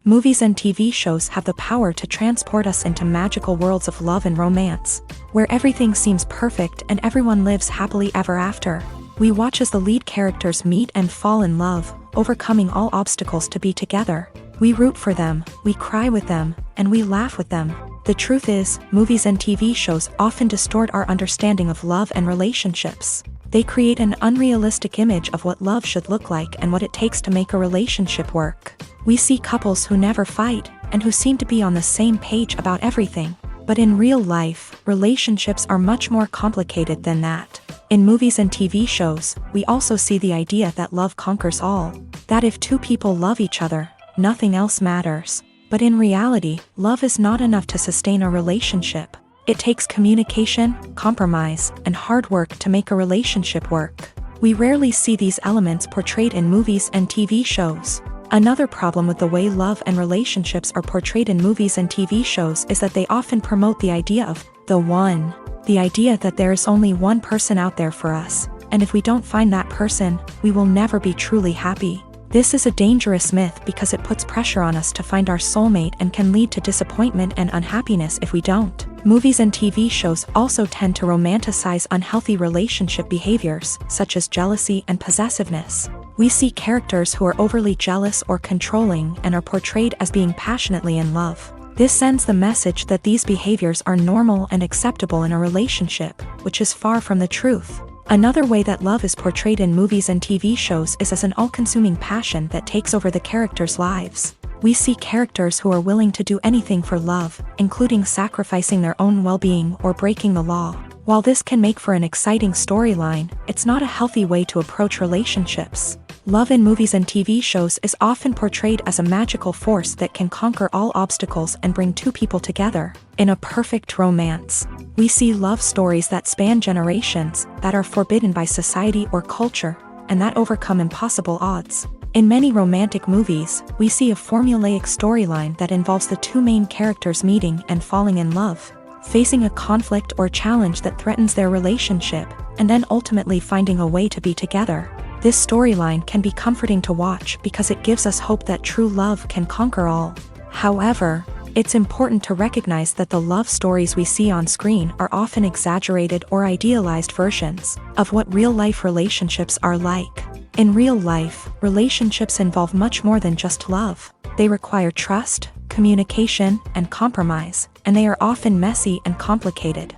Movies and TV shows have the power to transport us into magical worlds of love and romance, where everything seems perfect and everyone lives happily ever after. We watch as the lead characters meet and fall in love, overcoming all obstacles to be together. We root for them, we cry with them, and we laugh with them. The truth is, movies and TV shows often distort our understanding of love and relationships. They create an unrealistic image of what love should look like and what it takes to make a relationship work. We see couples who never fight, and who seem to be on the same page about everything. But in real life, relationships are much more complicated than that. In movies and TV shows, we also see the idea that love conquers all. That if two people love each other, nothing else matters. But in reality, love is not enough to sustain a relationship. It takes communication, compromise, and hard work to make a relationship work. We rarely see these elements portrayed in movies and TV shows. Another problem with the way love and relationships are portrayed in movies and TV shows is that they often promote the idea of the one. The idea that there is only one person out there for us, and if we don't find that person, we will never be truly happy. This is a dangerous myth because it puts pressure on us to find our soulmate and can lead to disappointment and unhappiness if we don't. Movies and TV shows also tend to romanticize unhealthy relationship behaviors, such as jealousy and possessiveness. We see characters who are overly jealous or controlling and are portrayed as being passionately in love. This sends the message that these behaviors are normal and acceptable in a relationship, which is far from the truth. Another way that love is portrayed in movies and TV shows is as an all-consuming passion that takes over the characters' lives. We see characters who are willing to do anything for love, including sacrificing their own well-being or breaking the law. While this can make for an exciting storyline, it's not a healthy way to approach relationships. Love in movies and TV shows is often portrayed as a magical force that can conquer all obstacles and bring two people together in a perfect romance. We see love stories that span generations, that are forbidden by society or culture, and that overcome impossible odds. In many romantic movies, we see a formulaic storyline that involves the two main characters meeting and falling in love. facing a conflict or challenge that threatens their relationship, and then ultimately finding a way to be together. This storyline can be comforting to watch because it gives us hope that true love can conquer all. However, it's important to recognize that the love stories we see on screen are often exaggerated or idealized versions of what real-life relationships are like. In real life, relationships involve much more than just love. They require trust, communication, and compromise, and they are often messy and complicated.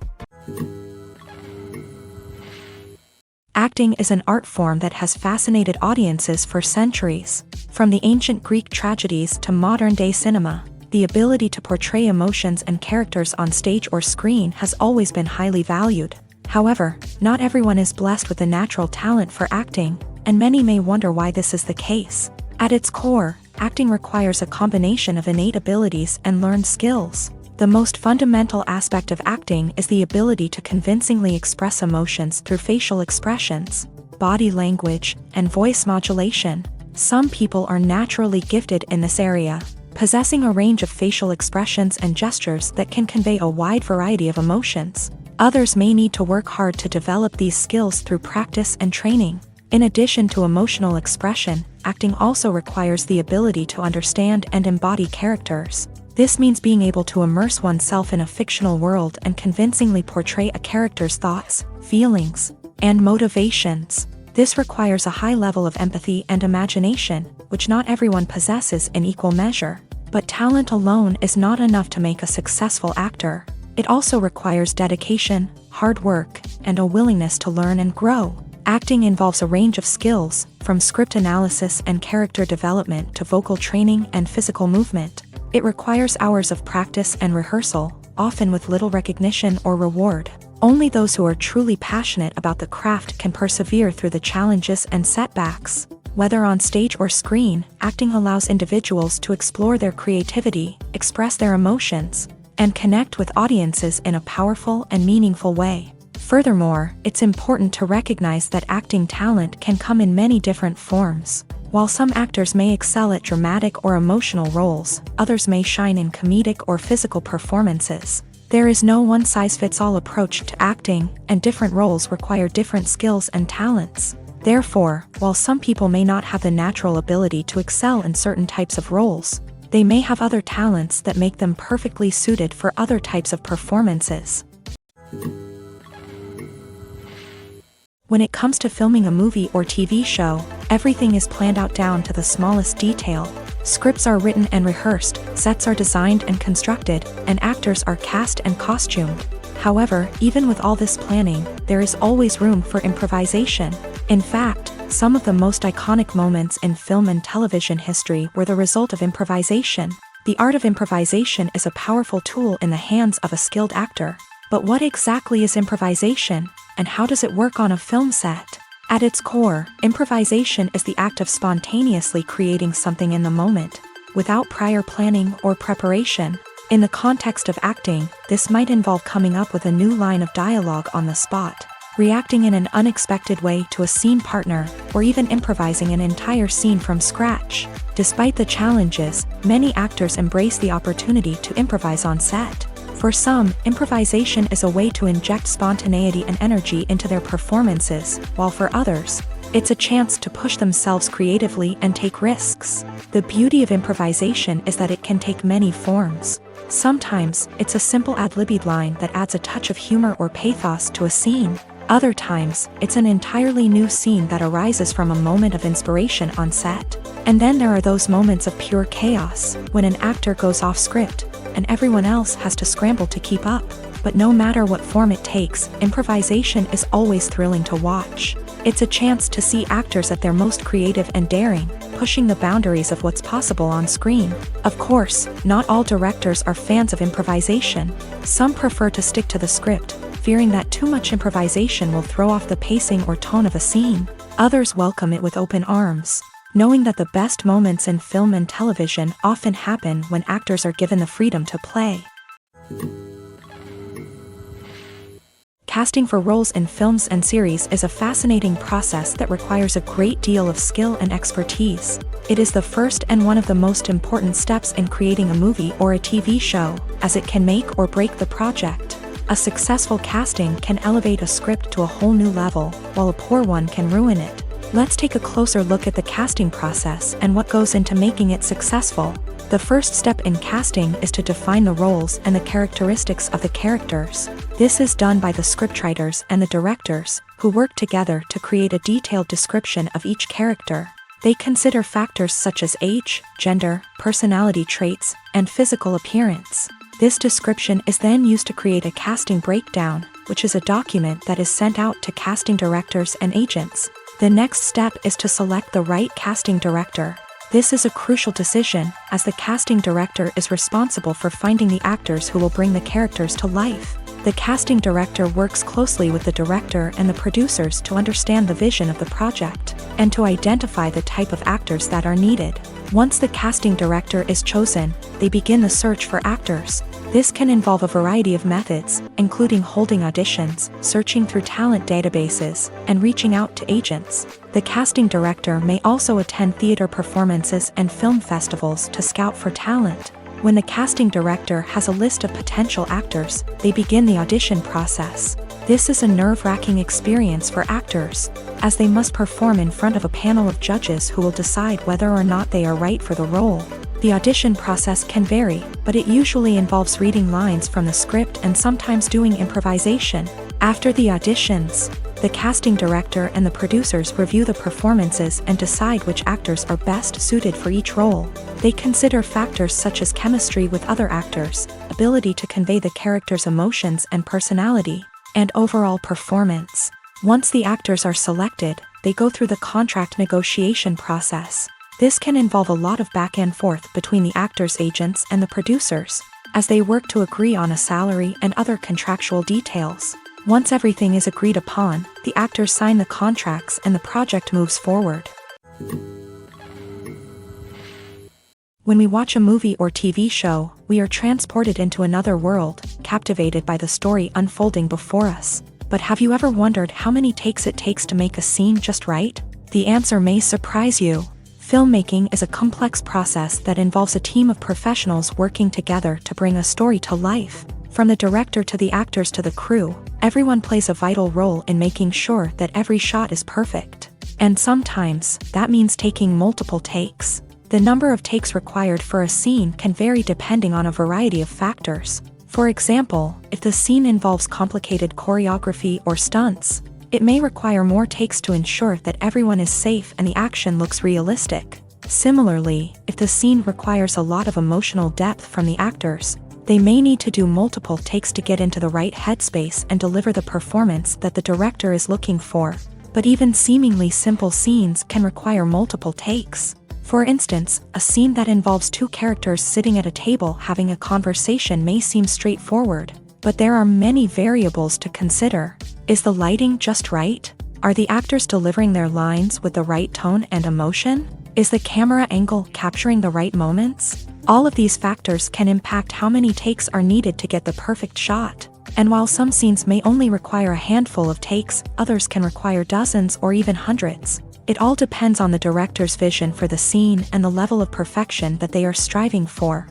Acting is an art form that has fascinated audiences for centuries. From the ancient Greek tragedies to modern-day cinema, the ability to portray emotions and characters on stage or screen has always been highly valued. However, not everyone is blessed with a natural talent for acting, and many may wonder why this is the case. At its core, acting requires a combination of innate abilities and learned skills. The most fundamental aspect of acting is the ability to convincingly express emotions through facial expressions, body language, and voice modulation. Some people are naturally gifted in this area, possessing a range of facial expressions and gestures that can convey a wide variety of emotions. Others may need to work hard to develop these skills through practice and training. In addition to emotional expression, acting also requires the ability to understand and embody characters. This means being able to immerse oneself in a fictional world and convincingly portray a character's thoughts, feelings, and motivations. This requires a high level of empathy and imagination, which not everyone possesses in equal measure. But talent alone is not enough to make a successful actor. It also requires dedication, hard work, and a willingness to learn and grow. Acting involves a range of skills, from script analysis and character development to vocal training and physical movement. It requires hours of practice and rehearsal, often with little recognition or reward. Only those who are truly passionate about the craft can persevere through the challenges and setbacks. Whether on stage or screen, acting allows individuals to explore their creativity, express their emotions, and connect with audiences in a powerful and meaningful way. Furthermore, it's important to recognize that acting talent can come in many different forms. While some actors may excel at dramatic or emotional roles, others may shine in comedic or physical performances. There is no one-size-fits-all approach to acting, and different roles require different skills and talents. Therefore, while some people may not have the natural ability to excel in certain types of roles, they may have other talents that make them perfectly suited for other types of performances. When it comes to filming a movie or TV show, everything is planned out down to the smallest detail. Scripts are written and rehearsed, sets are designed and constructed, and actors are cast and costumed. However, even with all this planning, there is always room for improvisation. In fact, some of the most iconic moments in film and television history were the result of improvisation. The art of improvisation is a powerful tool in the hands of a skilled actor. But what exactly is improvisation, and how does it work on a film set? At its core, improvisation is the act of spontaneously creating something in the moment, without prior planning or preparation. In the context of acting, this might involve coming up with a new line of dialogue on the spot, reacting in an unexpected way to a scene partner, or even improvising an entire scene from scratch. Despite the challenges, many actors embrace the opportunity to improvise on set. For some, improvisation is a way to inject spontaneity and energy into their performances, while for others, it's a chance to push themselves creatively and take risks. The beauty of improvisation is that it can take many forms. Sometimes, it's a simple ad-libbed line that adds a touch of humor or pathos to a scene. Other times, it's an entirely new scene that arises from a moment of inspiration on set. And then there are those moments of pure chaos, when an actor goes off script, and everyone else has to scramble to keep up. But no matter what form it takes, improvisation is always thrilling to watch. It's a chance to see actors at their most creative and daring, pushing the boundaries of what's possible on screen. Of course, not all directors are fans of improvisation. Some prefer to stick to the script, fearing that too much improvisation will throw off the pacing or tone of a scene. Others welcome it with open arms, knowing that the best moments in film and television often happen when actors are given the freedom to play. Casting for roles in films and series is a fascinating process that requires a great deal of skill and expertise. It is the first and one of the most important steps in creating a movie or a TV show, as it can make or break the project. A successful casting can elevate a script to a whole new level, while a poor one can ruin it. Let's take a closer look at the casting process and what goes into making it successful. The first step in casting is to define the roles and the characteristics of the characters. This is done by the scriptwriters and the directors, who work together to create a detailed description of each character. They consider factors such as age, gender, personality traits, and physical appearance. This description is then used to create a casting breakdown, which is a document that is sent out to casting directors and agents. The next step is to select the right casting director. This is a crucial decision, as the casting director is responsible for finding the actors who will bring the characters to life. The casting director works closely with the director and the producers to understand the vision of the project, and to identify the type of actors that are needed. Once the casting director is chosen, they begin the search for actors. This can involve a variety of methods, including holding auditions, searching through talent databases, and reaching out to agents. The casting director may also attend theater performances and film festivals to scout for talent. When the casting director has a list of potential actors, they begin the audition process. This is a nerve-wracking experience for actors, as they must perform in front of a panel of judges who will decide whether or not they are right for the role. The audition process can vary, but it usually involves reading lines from the script and sometimes doing improvisation. After the auditions, the casting director and the producers review the performances and decide which actors are best suited for each role. They consider factors such as chemistry with other actors, ability to convey the character's emotions and personality, and overall performance. Once the actors are selected, they go through the contract negotiation process. This can involve a lot of back and forth between the actors' agents and the producers, as they work to agree on a salary and other contractual details. Once everything is agreed upon, the actors sign the contracts and the project moves forward. When we watch a movie or TV show, we are transported into another world, captivated by the story unfolding before us. But have you ever wondered how many takes it takes to make a scene just right? The answer may surprise you. Filmmaking is a complex process that involves a team of professionals working together to bring a story to life. From the director to the actors to the crew, everyone plays a vital role in making sure that every shot is perfect. And sometimes, that means taking multiple takes. The number of takes required for a scene can vary depending on a variety of factors. For example, if the scene involves complicated choreography or stunts, it may require more takes to ensure that everyone is safe and the action looks realistic. Similarly, if the scene requires a lot of emotional depth from the actors, they may need to do multiple takes to get into the right headspace and deliver the performance that the director is looking for. But even seemingly simple scenes can require multiple takes. For instance, a scene that involves two characters sitting at a table having a conversation may seem straightforward, but there are many variables to consider. Is the lighting just right? Are the actors delivering their lines with the right tone and emotion? Is the camera angle capturing the right moments? All of these factors can impact how many takes are needed to get the perfect shot. And while some scenes may only require a handful of takes, others can require dozens or even hundreds. It all depends on the director's vision for the scene and the level of perfection that they are striving for.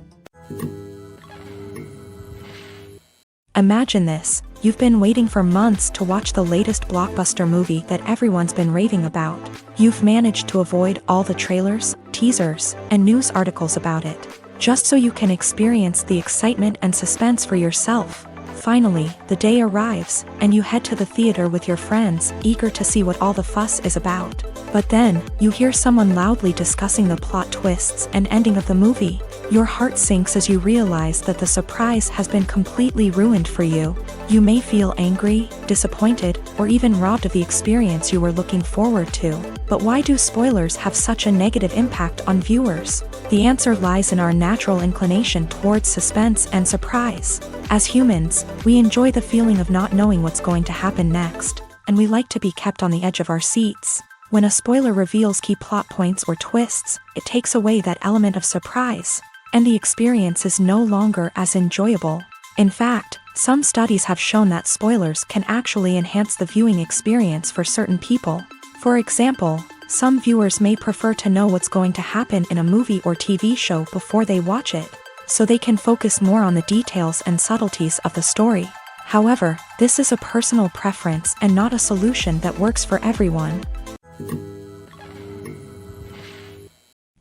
Imagine this. You've been waiting for months to watch the latest blockbuster movie that everyone's been raving about. You've managed to avoid all the trailers, teasers, and news articles about it, just so you can experience the excitement and suspense for yourself. Finally, the day arrives, and you head to the theater with your friends, eager to see what all the fuss is about. But then, you hear someone loudly discussing the plot twists and ending of the movie. Your heart sinks as you realize that the surprise has been completely ruined for you. You may feel angry, disappointed, or even robbed of the experience you were looking forward to. But why do spoilers have such a negative impact on viewers? The answer lies in our natural inclination towards suspense and surprise. As humans, we enjoy the feeling of not knowing what's going to happen next, and we like to be kept on the edge of our seats. When a spoiler reveals key plot points or twists, it takes away that element of surprise, and the experience is no longer as enjoyable. In fact, Some studies have shown that spoilers can actually enhance the viewing experience for certain people. For example, some viewers may prefer to know what's going to happen in a movie or TV show before they watch it, so they can focus more on the details and subtleties of the story. However, this is a personal preference and not a solution that works for everyone.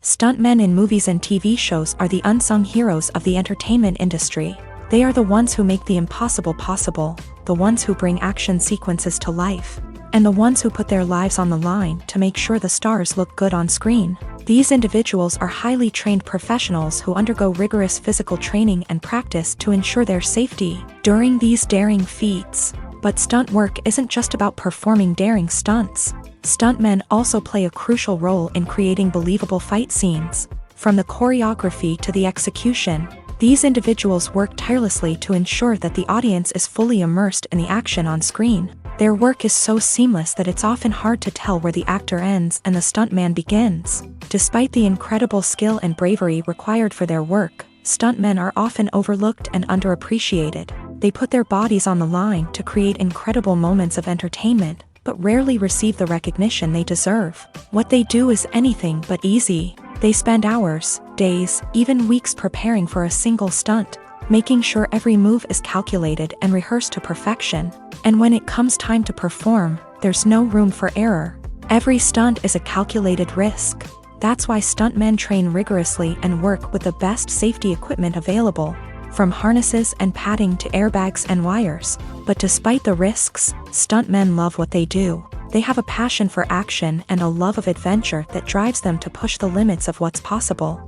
Stuntmen in movies and TV shows are the unsung heroes of the entertainment industry. They are the ones who make the impossible possible, the ones who bring action sequences to life, and the ones who put their lives on the line to make sure the stars look good on screen. These individuals are highly trained professionals who undergo rigorous physical training and practice to ensure their safety during these daring feats. But stunt work isn't just about performing daring stunts. Stuntmen also play a crucial role in creating believable fight scenes. From the choreography to the execution, these individuals work tirelessly to ensure that the audience is fully immersed in the action on screen. Their work is so seamless that it's often hard to tell where the actor ends and the stuntman begins. Despite the incredible skill and bravery required for their work, stuntmen are often overlooked and underappreciated. They put their bodies on the line to create incredible moments of entertainment, but rarely receive the recognition they deserve. What they do is anything but easy. They spend hours, days, even weeks preparing for a single stunt, making sure every move is calculated and rehearsed to perfection. And when it comes time to perform, there's no room for error. Every stunt is a calculated risk. That's why stuntmen train rigorously and work with the best safety equipment available, from harnesses and padding to airbags and wires. But despite the risks, stuntmen love what they do. They have a passion for action and a love of adventure that drives them to push the limits of what's possible.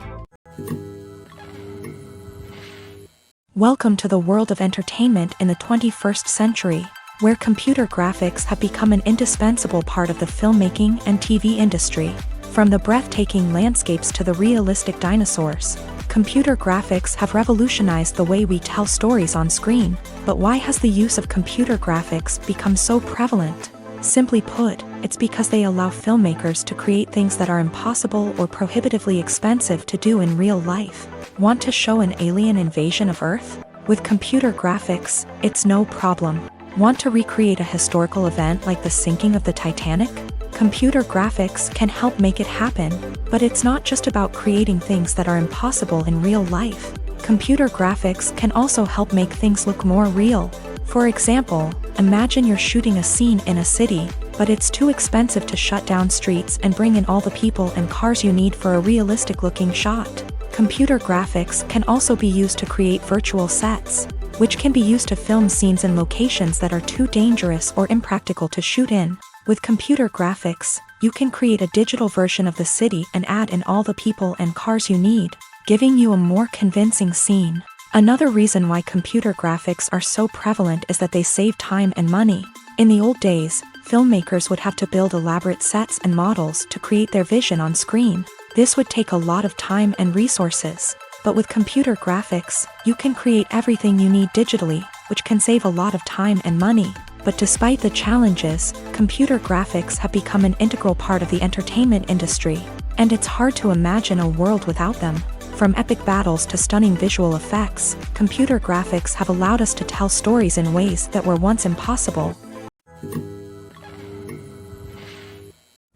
Welcome to the world of entertainment in the 21st century, where computer graphics have become an indispensable part of the filmmaking and TV industry. From the breathtaking landscapes to the realistic dinosaurs, computer graphics have revolutionized the way we tell stories on screen. But why has the use of computer graphics become so prevalent? Simply put, it's because they allow filmmakers to create things that are impossible or prohibitively expensive to do in real life. Want to show an alien invasion of Earth? With computer graphics, it's no problem. Want to recreate a historical event like the sinking of the Titanic? Computer graphics can help make it happen. But it's not just about creating things that are impossible in real life. Computer graphics can also help make things look more real. For example, imagine you're shooting a scene in a city, but it's too expensive to shut down streets and bring in all the people and cars you need for a realistic-looking shot. Computer graphics can also be used to create virtual sets, which can be used to film scenes in locations that are too dangerous or impractical to shoot in. With computer graphics, you can create a digital version of the city and add in all the people and cars you need, giving you a more convincing scene. Another reason why computer graphics are so prevalent is that they save time and money. In the old days, filmmakers would have to build elaborate sets and models to create their vision on screen. This would take a lot of time and resources. But with computer graphics, you can create everything you need digitally, which can save a lot of time and money. But despite the challenges, computer graphics have become an integral part of the entertainment industry, and it's hard to imagine a world without them. From epic battles to stunning visual effects, computer graphics have allowed us to tell stories in ways that were once impossible.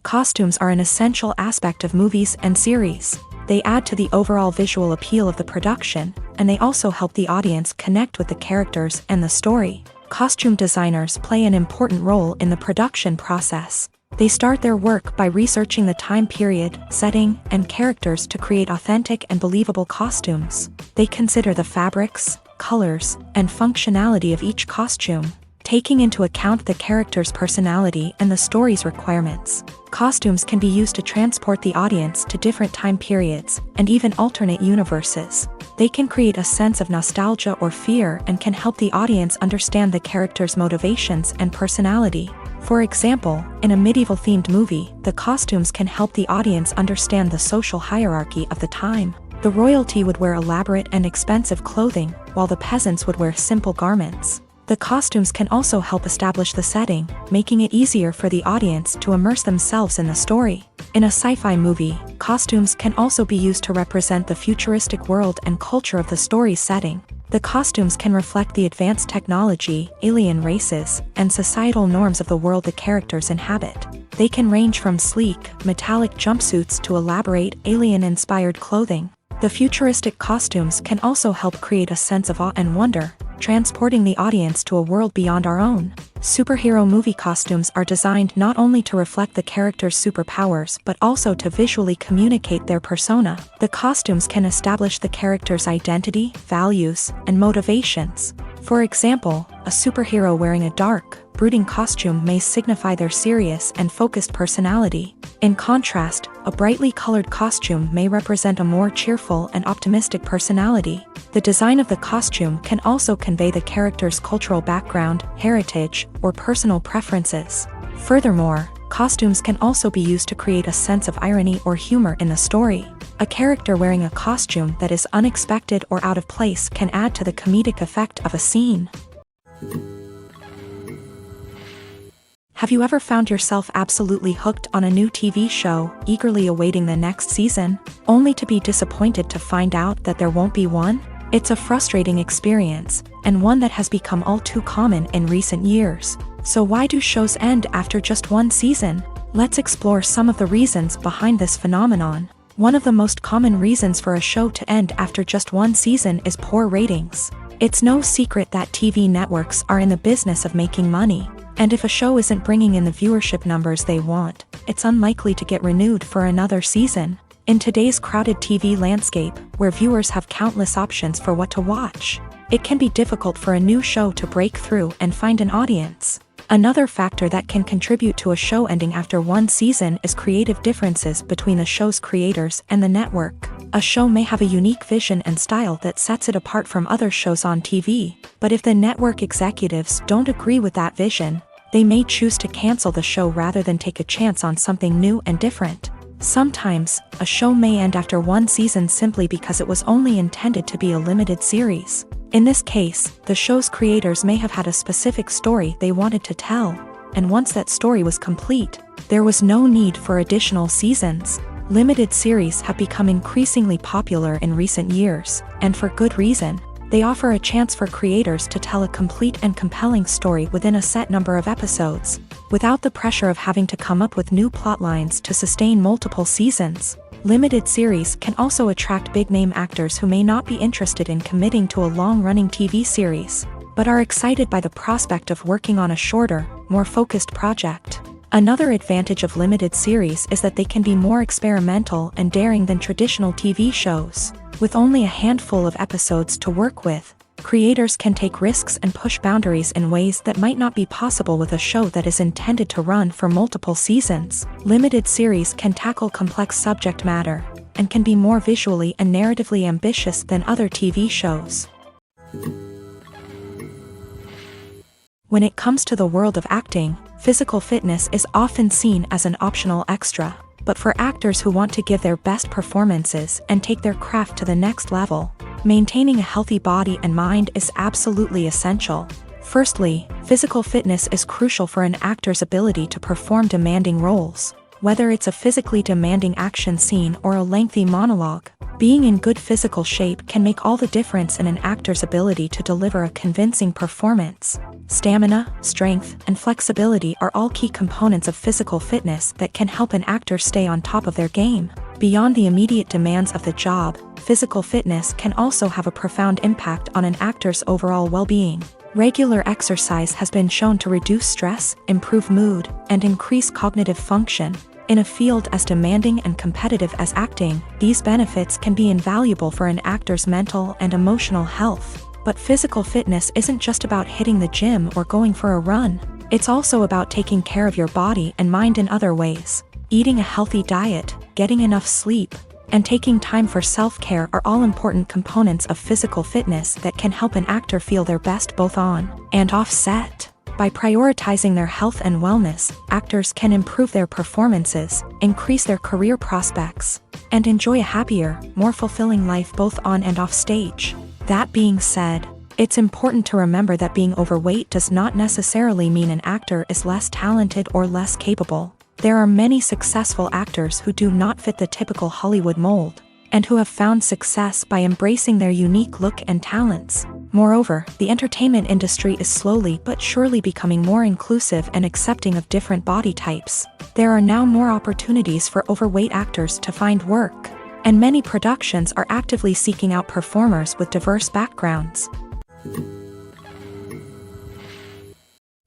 Costumes are an essential aspect of movies and series. They add to the overall visual appeal of the production, and they also help the audience connect with the characters and the story. Costume designers play an important role in the production process. They start their work by researching the time period, setting, and characters to create authentic and believable costumes. They consider the fabrics, colors, and functionality of each costume, taking into account the character's personality and the story's requirements. Costumes can be used to transport the audience to different time periods and even alternate universes. They can create a sense of nostalgia or fear and can help the audience understand the character's motivations and personality. For example, in a medieval-themed movie, the costumes can help the audience understand the social hierarchy of the time. The royalty would wear elaborate and expensive clothing, while the peasants would wear simple garments. The costumes can also help establish the setting, making it easier for the audience to immerse themselves in the story. In a sci-fi movie, costumes can also be used to represent the futuristic world and culture of the story's setting. The costumes can reflect the advanced technology, alien races, and societal norms of the world the characters inhabit. They can range from sleek, metallic jumpsuits to elaborate, alien-inspired clothing. The futuristic costumes can also help create a sense of awe and wonder, transporting the audience to a world beyond our own. Superhero movie costumes are designed not only to reflect the character's superpowers but also to visually communicate their persona. The costumes can establish the character's identity, values, and motivations. For example, a superhero wearing a dark, brooding costume may signify their serious and focused personality. In contrast, a brightly colored costume may represent a more cheerful and optimistic personality. The design of the costume can also convey the character's cultural background, heritage, or personal preferences. Furthermore, costumes can also be used to create a sense of irony or humor in the story. A character wearing a costume that is unexpected or out of place can add to the comedic effect of a scene. Have you ever found yourself absolutely hooked on a new TV show, eagerly awaiting the next season, only to be disappointed to find out that there won't be one? It's a frustrating experience, and one that has become all too common in recent years. So why do shows end after just one season? Let's explore some of the reasons behind this phenomenon. One of the most common reasons for a show to end after just one season is poor ratings. It's no secret that TV networks are in the business of making money. And if a show isn't bringing in the viewership numbers they want, it's unlikely to get renewed for another season. In today's crowded TV landscape, where viewers have countless options for what to watch, it can be difficult for a new show to break through and find an audience. Another factor that can contribute to a show ending after one season is creative differences between the show's creators and the network. A show may have a unique vision and style that sets it apart from other shows on TV, but if the network executives don't agree with that vision, they may choose to cancel the show rather than take a chance on something new and different. Sometimes, a show may end after one season simply because it was only intended to be a limited series. In this case, the show's creators may have had a specific story they wanted to tell, and once that story was complete, there was no need for additional seasons. Limited series have become increasingly popular in recent years, and for good reason. They offer a chance for creators to tell a complete and compelling story within a set number of episodes, without the pressure of having to come up with new plotlines to sustain multiple seasons. Limited series can also attract big-name actors who may not be interested in committing to a long-running TV series, but are excited by the prospect of working on a shorter, more focused project. Another advantage of limited series is that they can be more experimental and daring than traditional TV shows. With only a handful of episodes to work with, creators can take risks and push boundaries in ways that might not be possible with a show that is intended to run for multiple seasons. Limited series can tackle complex subject matter, and can be more visually and narratively ambitious than other TV shows. When it comes to the world of acting, physical fitness is often seen as an optional extra. But for actors who want to give their best performances and take their craft to the next level, maintaining a healthy body and mind is absolutely essential. Firstly, physical fitness is crucial for an actor's ability to perform demanding roles. Whether it's a physically demanding action scene or a lengthy monologue, being in good physical shape can make all the difference in an actor's ability to deliver a convincing performance. Stamina, strength, and flexibility are all key components of physical fitness that can help an actor stay on top of their game. Beyond the immediate demands of the job, physical fitness can also have a profound impact on an actor's overall well-being. Regular exercise has been shown to reduce stress, improve mood, and increase cognitive function. In a field as demanding and competitive as acting, these benefits can be invaluable for an actor's mental and emotional health. But physical fitness isn't just about hitting the gym or going for a run. It's also about taking care of your body and mind in other ways. Eating a healthy diet, getting enough sleep, and taking time for self-care are all important components of physical fitness that can help an actor feel their best both on and off set. By prioritizing their health and wellness, actors can improve their performances, increase their career prospects, and enjoy a happier, more fulfilling life both on and off stage. That being said, it's important to remember that being overweight does not necessarily mean an actor is less talented or less capable. There are many successful actors who do not fit the typical Hollywood mold, and who have found success by embracing their unique look and talents. Moreover, the entertainment industry is slowly but surely becoming more inclusive and accepting of different body types. There are now more opportunities for overweight actors to find work, and many productions are actively seeking out performers with diverse backgrounds.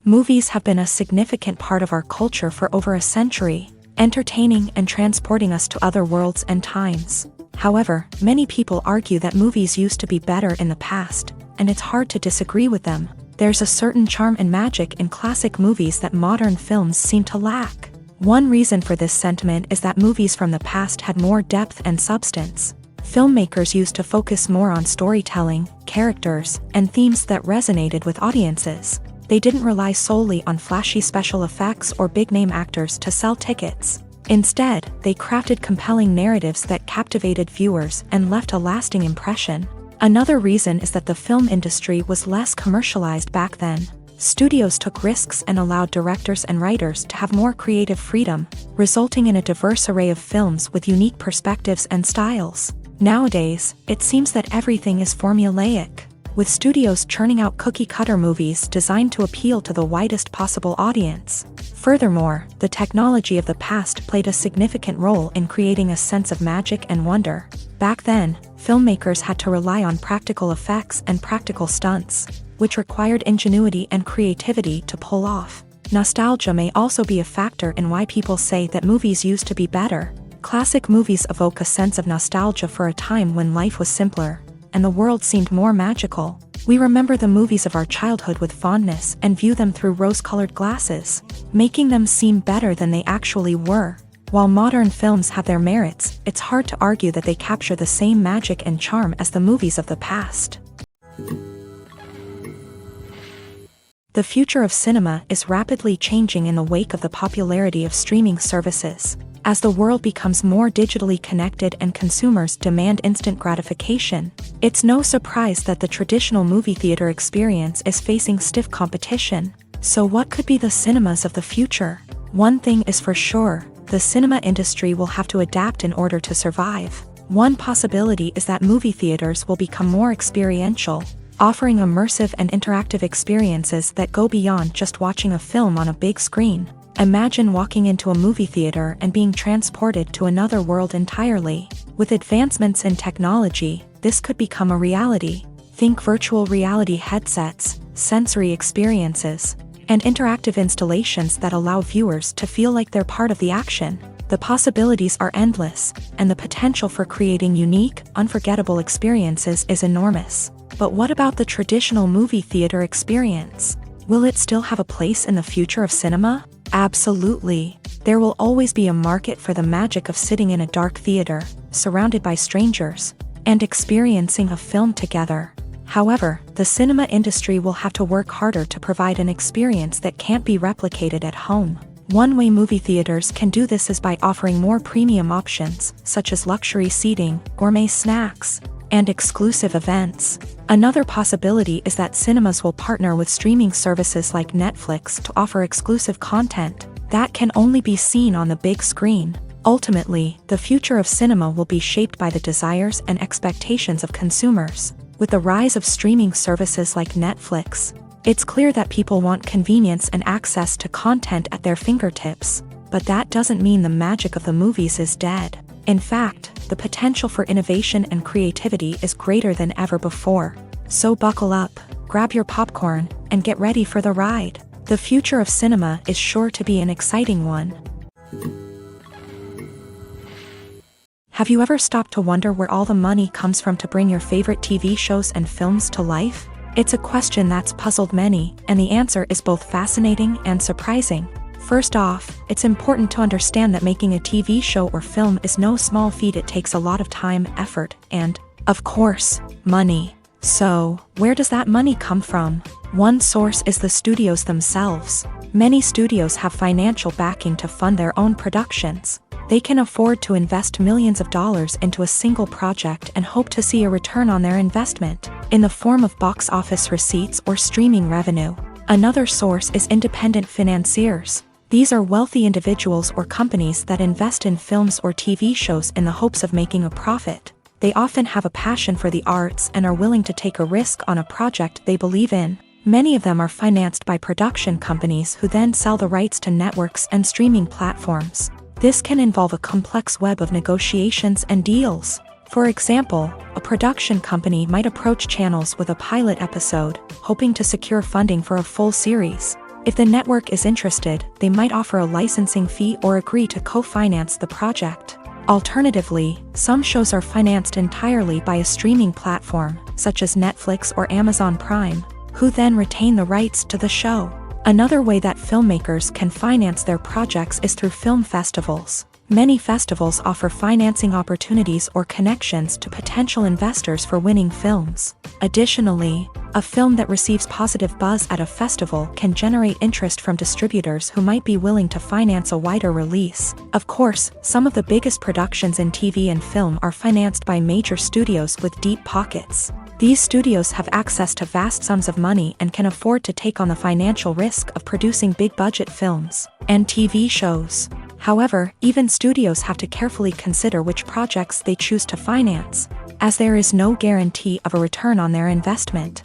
Movies have been a significant part of our culture for over a century, entertaining and transporting us to other worlds and times. However, many people argue that movies used to be better in the past, and it's hard to disagree with them. There's a certain charm and magic in classic movies that modern films seem to lack. One reason for this sentiment is that movies from the past had more depth and substance. Filmmakers used to focus more on storytelling, characters, and themes that resonated with audiences. They didn't rely solely on flashy special effects or big-name actors to sell tickets. Instead, they crafted compelling narratives that captivated viewers and left a lasting impression. Another reason is that the film industry was less commercialized back then. Studios took risks and allowed directors and writers to have more creative freedom, resulting in a diverse array of films with unique perspectives and styles. Nowadays, it seems that everything is formulaic, with studios churning out cookie-cutter movies designed to appeal to the widest possible audience. Furthermore, the technology of the past played a significant role in creating a sense of magic and wonder. Back then, filmmakers had to rely on practical effects and practical stunts, which required ingenuity and creativity to pull off. Nostalgia may also be a factor in why people say that movies used to be better. Classic movies evoke a sense of nostalgia for a time when life was simpler, and the world seemed more magical. We remember the movies of our childhood with fondness and view them through rose-colored glasses, making them seem better than they actually were. While modern films have their merits, it's hard to argue that they capture the same magic and charm as the movies of the past. The future of cinema is rapidly changing in the wake of the popularity of streaming services. As the world becomes more digitally connected and consumers demand instant gratification, it's no surprise that the traditional movie theater experience is facing stiff competition. So what could be the cinemas of the future? One thing is for sure, the cinema industry will have to adapt in order to survive. One possibility is that movie theaters will become more experiential, offering immersive and interactive experiences that go beyond just watching a film on a big screen. Imagine walking into a movie theater and being transported to another world entirely. With advancements in technology, this could become a reality. Think virtual reality headsets, sensory experiences, and interactive installations that allow viewers to feel like they're part of the action. The possibilities are endless, and the potential for creating unique, unforgettable experiences is enormous. But what about the traditional movie theater experience? Will it still have a place in the future of cinema? Absolutely. There will always be a market for the magic of sitting in a dark theater, surrounded by strangers, and experiencing a film together. However, the cinema industry will have to work harder to provide an experience that can't be replicated at home. One way movie theaters can do this is by offering more premium options, such as luxury seating, gourmet snacks, and exclusive events. Another possibility is that cinemas will partner with streaming services like Netflix to offer exclusive content that can only be seen on the big screen. Ultimately, the future of cinema will be shaped by the desires and expectations of consumers. With the rise of streaming services like Netflix, it's clear that people want convenience and access to content at their fingertips. But that doesn't mean the magic of the movies is dead. In fact, the potential for innovation and creativity is greater than ever before. So buckle up, grab your popcorn, and get ready for the ride. The future of cinema is sure to be an exciting one. Have you ever stopped to wonder where all the money comes from to bring your favorite TV shows and films to life? It's a question that's puzzled many, and the answer is both fascinating and surprising. First off, it's important to understand that making a TV show or film is no small feat. It takes a lot of time, effort, and, of course, money. So, where does that money come from? One source is the studios themselves. Many studios have financial backing to fund their own productions. They can afford to invest millions of dollars into a single project and hope to see a return on their investment, in the form of box office receipts or streaming revenue. Another source is independent financiers. These are wealthy individuals or companies that invest in films or TV shows in the hopes of making a profit. They often have a passion for the arts and are willing to take a risk on a project they believe in. Many of them are financed by production companies who then sell the rights to networks and streaming platforms. This can involve a complex web of negotiations and deals. For example, a production company might approach channels with a pilot episode, hoping to secure funding for a full series. If the network is interested, they might offer a licensing fee or agree to co-finance the project. Alternatively, some shows are financed entirely by a streaming platform, such as Netflix or Amazon Prime, who then retain the rights to the show. Another way that filmmakers can finance their projects is through film festivals. Many festivals offer financing opportunities or connections to potential investors for winning films. Additionally, a film that receives positive buzz at a festival can generate interest from distributors who might be willing to finance a wider release. Of course, some of the biggest productions in TV and film are financed by major studios with deep pockets. These studios have access to vast sums of money and can afford to take on the financial risk of producing big-budget films and TV shows. However, even studios have to carefully consider which projects they choose to finance, as there is no guarantee of a return on their investment.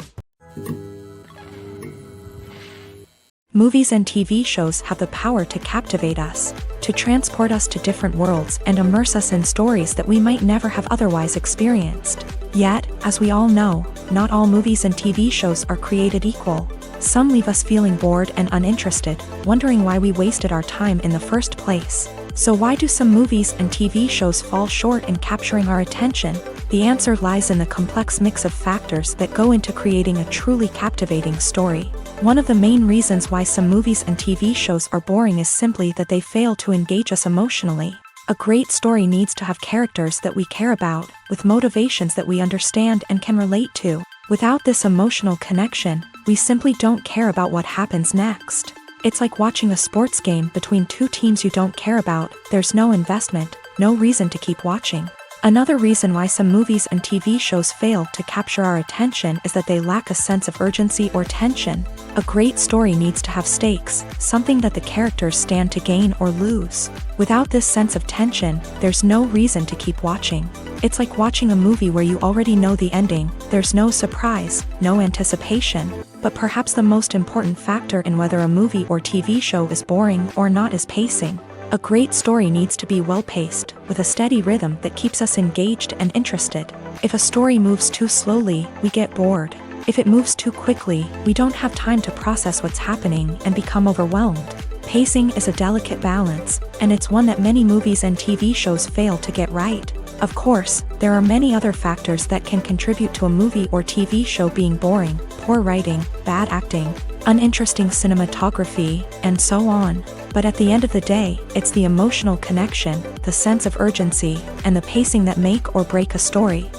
Movies and TV shows have the power to captivate us, to transport us to different worlds and immerse us in stories that we might never have otherwise experienced. Yet, as we all know, not all movies and TV shows are created equal. Some leave us feeling bored and uninterested, wondering why we wasted our time in the first place. So why do some movies and TV shows fall short in capturing our attention? The answer lies in the complex mix of factors that go into creating a truly captivating story. One of the main reasons why some movies and TV shows are boring is simply that they fail to engage us emotionally. A great story needs to have characters that we care about, with motivations that we understand and can relate to. Without this emotional connection, we simply don't care about what happens next. It's like watching a sports game between two teams you don't care about. There's no investment, no reason to keep watching. Another reason why some movies and TV shows fail to capture our attention is that they lack a sense of urgency or tension. A great story needs to have stakes, something that the characters stand to gain or lose. Without this sense of tension, there's no reason to keep watching. It's like watching a movie where you already know the ending. There's no surprise, no anticipation. But perhaps the most important factor in whether a movie or TV show is boring or not is pacing. A great story needs to be well-paced, with a steady rhythm that keeps us engaged and interested. If a story moves too slowly, we get bored. If it moves too quickly, we don't have time to process what's happening and become overwhelmed. Pacing is a delicate balance, and it's one that many movies and TV shows fail to get right. Of course, there are many other factors that can contribute to a movie or TV show being boring: poor writing, bad acting, uninteresting cinematography, and so on. But at the end of the day, it's the emotional connection, the sense of urgency, and the pacing that make or break a story.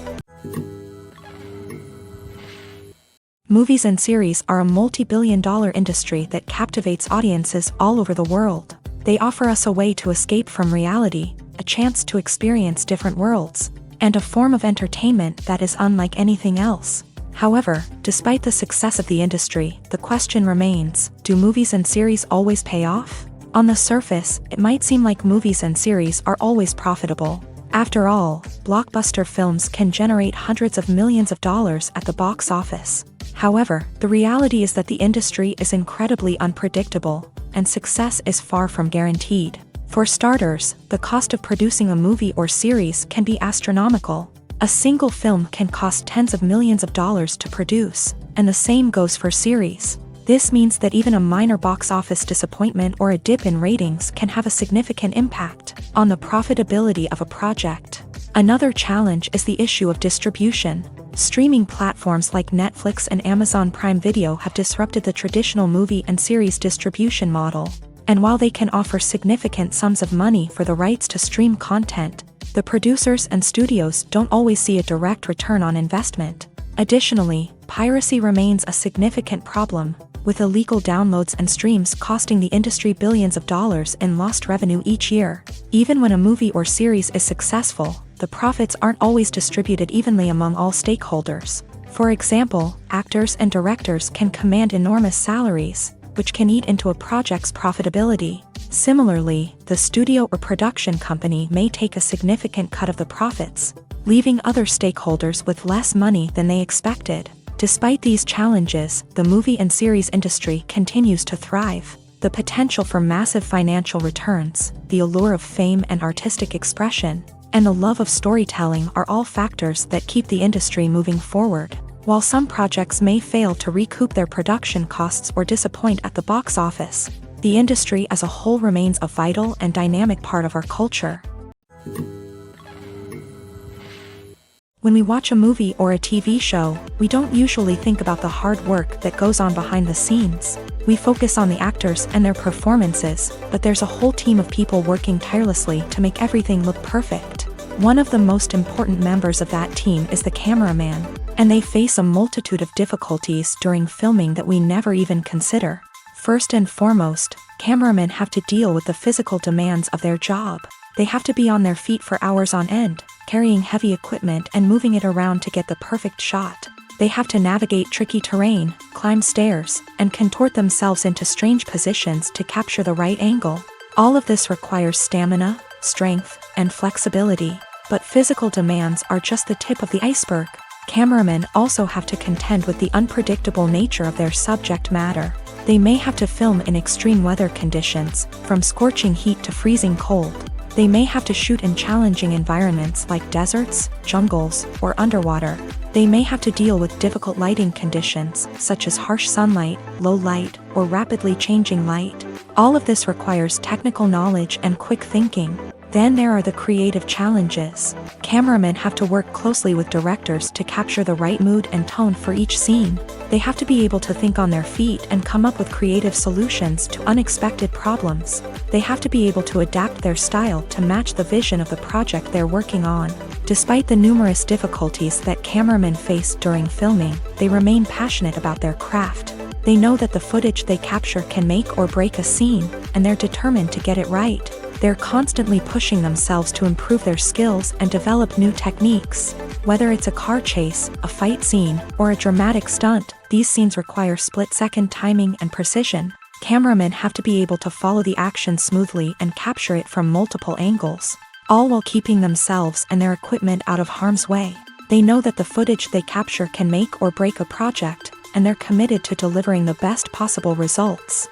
Movies and series are a multi-billion-dollar industry that captivates audiences all over the world. They offer us a way to escape from reality, a chance to experience different worlds, and a form of entertainment that is unlike anything else. However, despite the success of the industry, the question remains: do movies and series always pay off? On the surface, it might seem like movies and series are always profitable. After all, blockbuster films can generate hundreds of millions of dollars at the box office. However, the reality is that the industry is incredibly unpredictable, and success is far from guaranteed. For starters, the cost of producing a movie or series can be astronomical. A single film can cost tens of millions of dollars to produce, and the same goes for series. This means that even a minor box office disappointment or a dip in ratings can have a significant impact on the profitability of a project. Another challenge is the issue of distribution. Streaming platforms like Netflix and Amazon Prime Video have disrupted the traditional movie and series distribution model. And while they can offer significant sums of money for the rights to stream content, the producers and studios don't always see a direct return on investment. Additionally, piracy remains a significant problem, with illegal downloads and streams costing the industry billions of dollars in lost revenue each year. Even when a movie or series is successful, the profits aren't always distributed evenly among all stakeholders. For example, actors and directors can command enormous salaries, which can eat into a project's profitability. Similarly, the studio or production company may take a significant cut of the profits, leaving other stakeholders with less money than they expected. Despite these challenges, the movie and series industry continues to thrive. The potential for massive financial returns, the allure of fame and artistic expression, and the love of storytelling are all factors that keep the industry moving forward. While some projects may fail to recoup their production costs or disappoint at the box office, the industry as a whole remains a vital and dynamic part of our culture. When we watch a movie or a TV show, we don't usually think about the hard work that goes on behind the scenes. We focus on the actors and their performances, but there's a whole team of people working tirelessly to make everything look perfect. One of the most important members of that team is the cameraman, and they face a multitude of difficulties during filming that we never even consider. First and foremost, cameramen have to deal with the physical demands of their job. They have to be on their feet for hours on end, carrying heavy equipment and moving it around to get the perfect shot. They have to navigate tricky terrain, climb stairs, and contort themselves into strange positions to capture the right angle. All of this requires stamina, strength, and flexibility. But physical demands are just the tip of the iceberg. Cameramen also have to contend with the unpredictable nature of their subject matter. They may have to film in extreme weather conditions, from scorching heat to freezing cold. They may have to shoot in challenging environments like deserts, jungles, or underwater. They may have to deal with difficult lighting conditions, such as harsh sunlight, low light, or rapidly changing light. All of this requires technical knowledge and quick thinking. Then there are the creative challenges. Cameramen have to work closely with directors to capture the right mood and tone for each scene. They have to be able to think on their feet and come up with creative solutions to unexpected problems. They have to be able to adapt their style to match the vision of the project they're working on. Despite the numerous difficulties that cameramen face during filming, they remain passionate about their craft. They know that the footage they capture can make or break a scene, and they're determined to get it right. They're constantly pushing themselves to improve their skills and develop new techniques. Whether it's a car chase, a fight scene, or a dramatic stunt, these scenes require split-second timing and precision. Cameramen have to be able to follow the action smoothly and capture it from multiple angles, all while keeping themselves and their equipment out of harm's way. They know that the footage they capture can make or break a project, and they're committed to delivering the best possible results.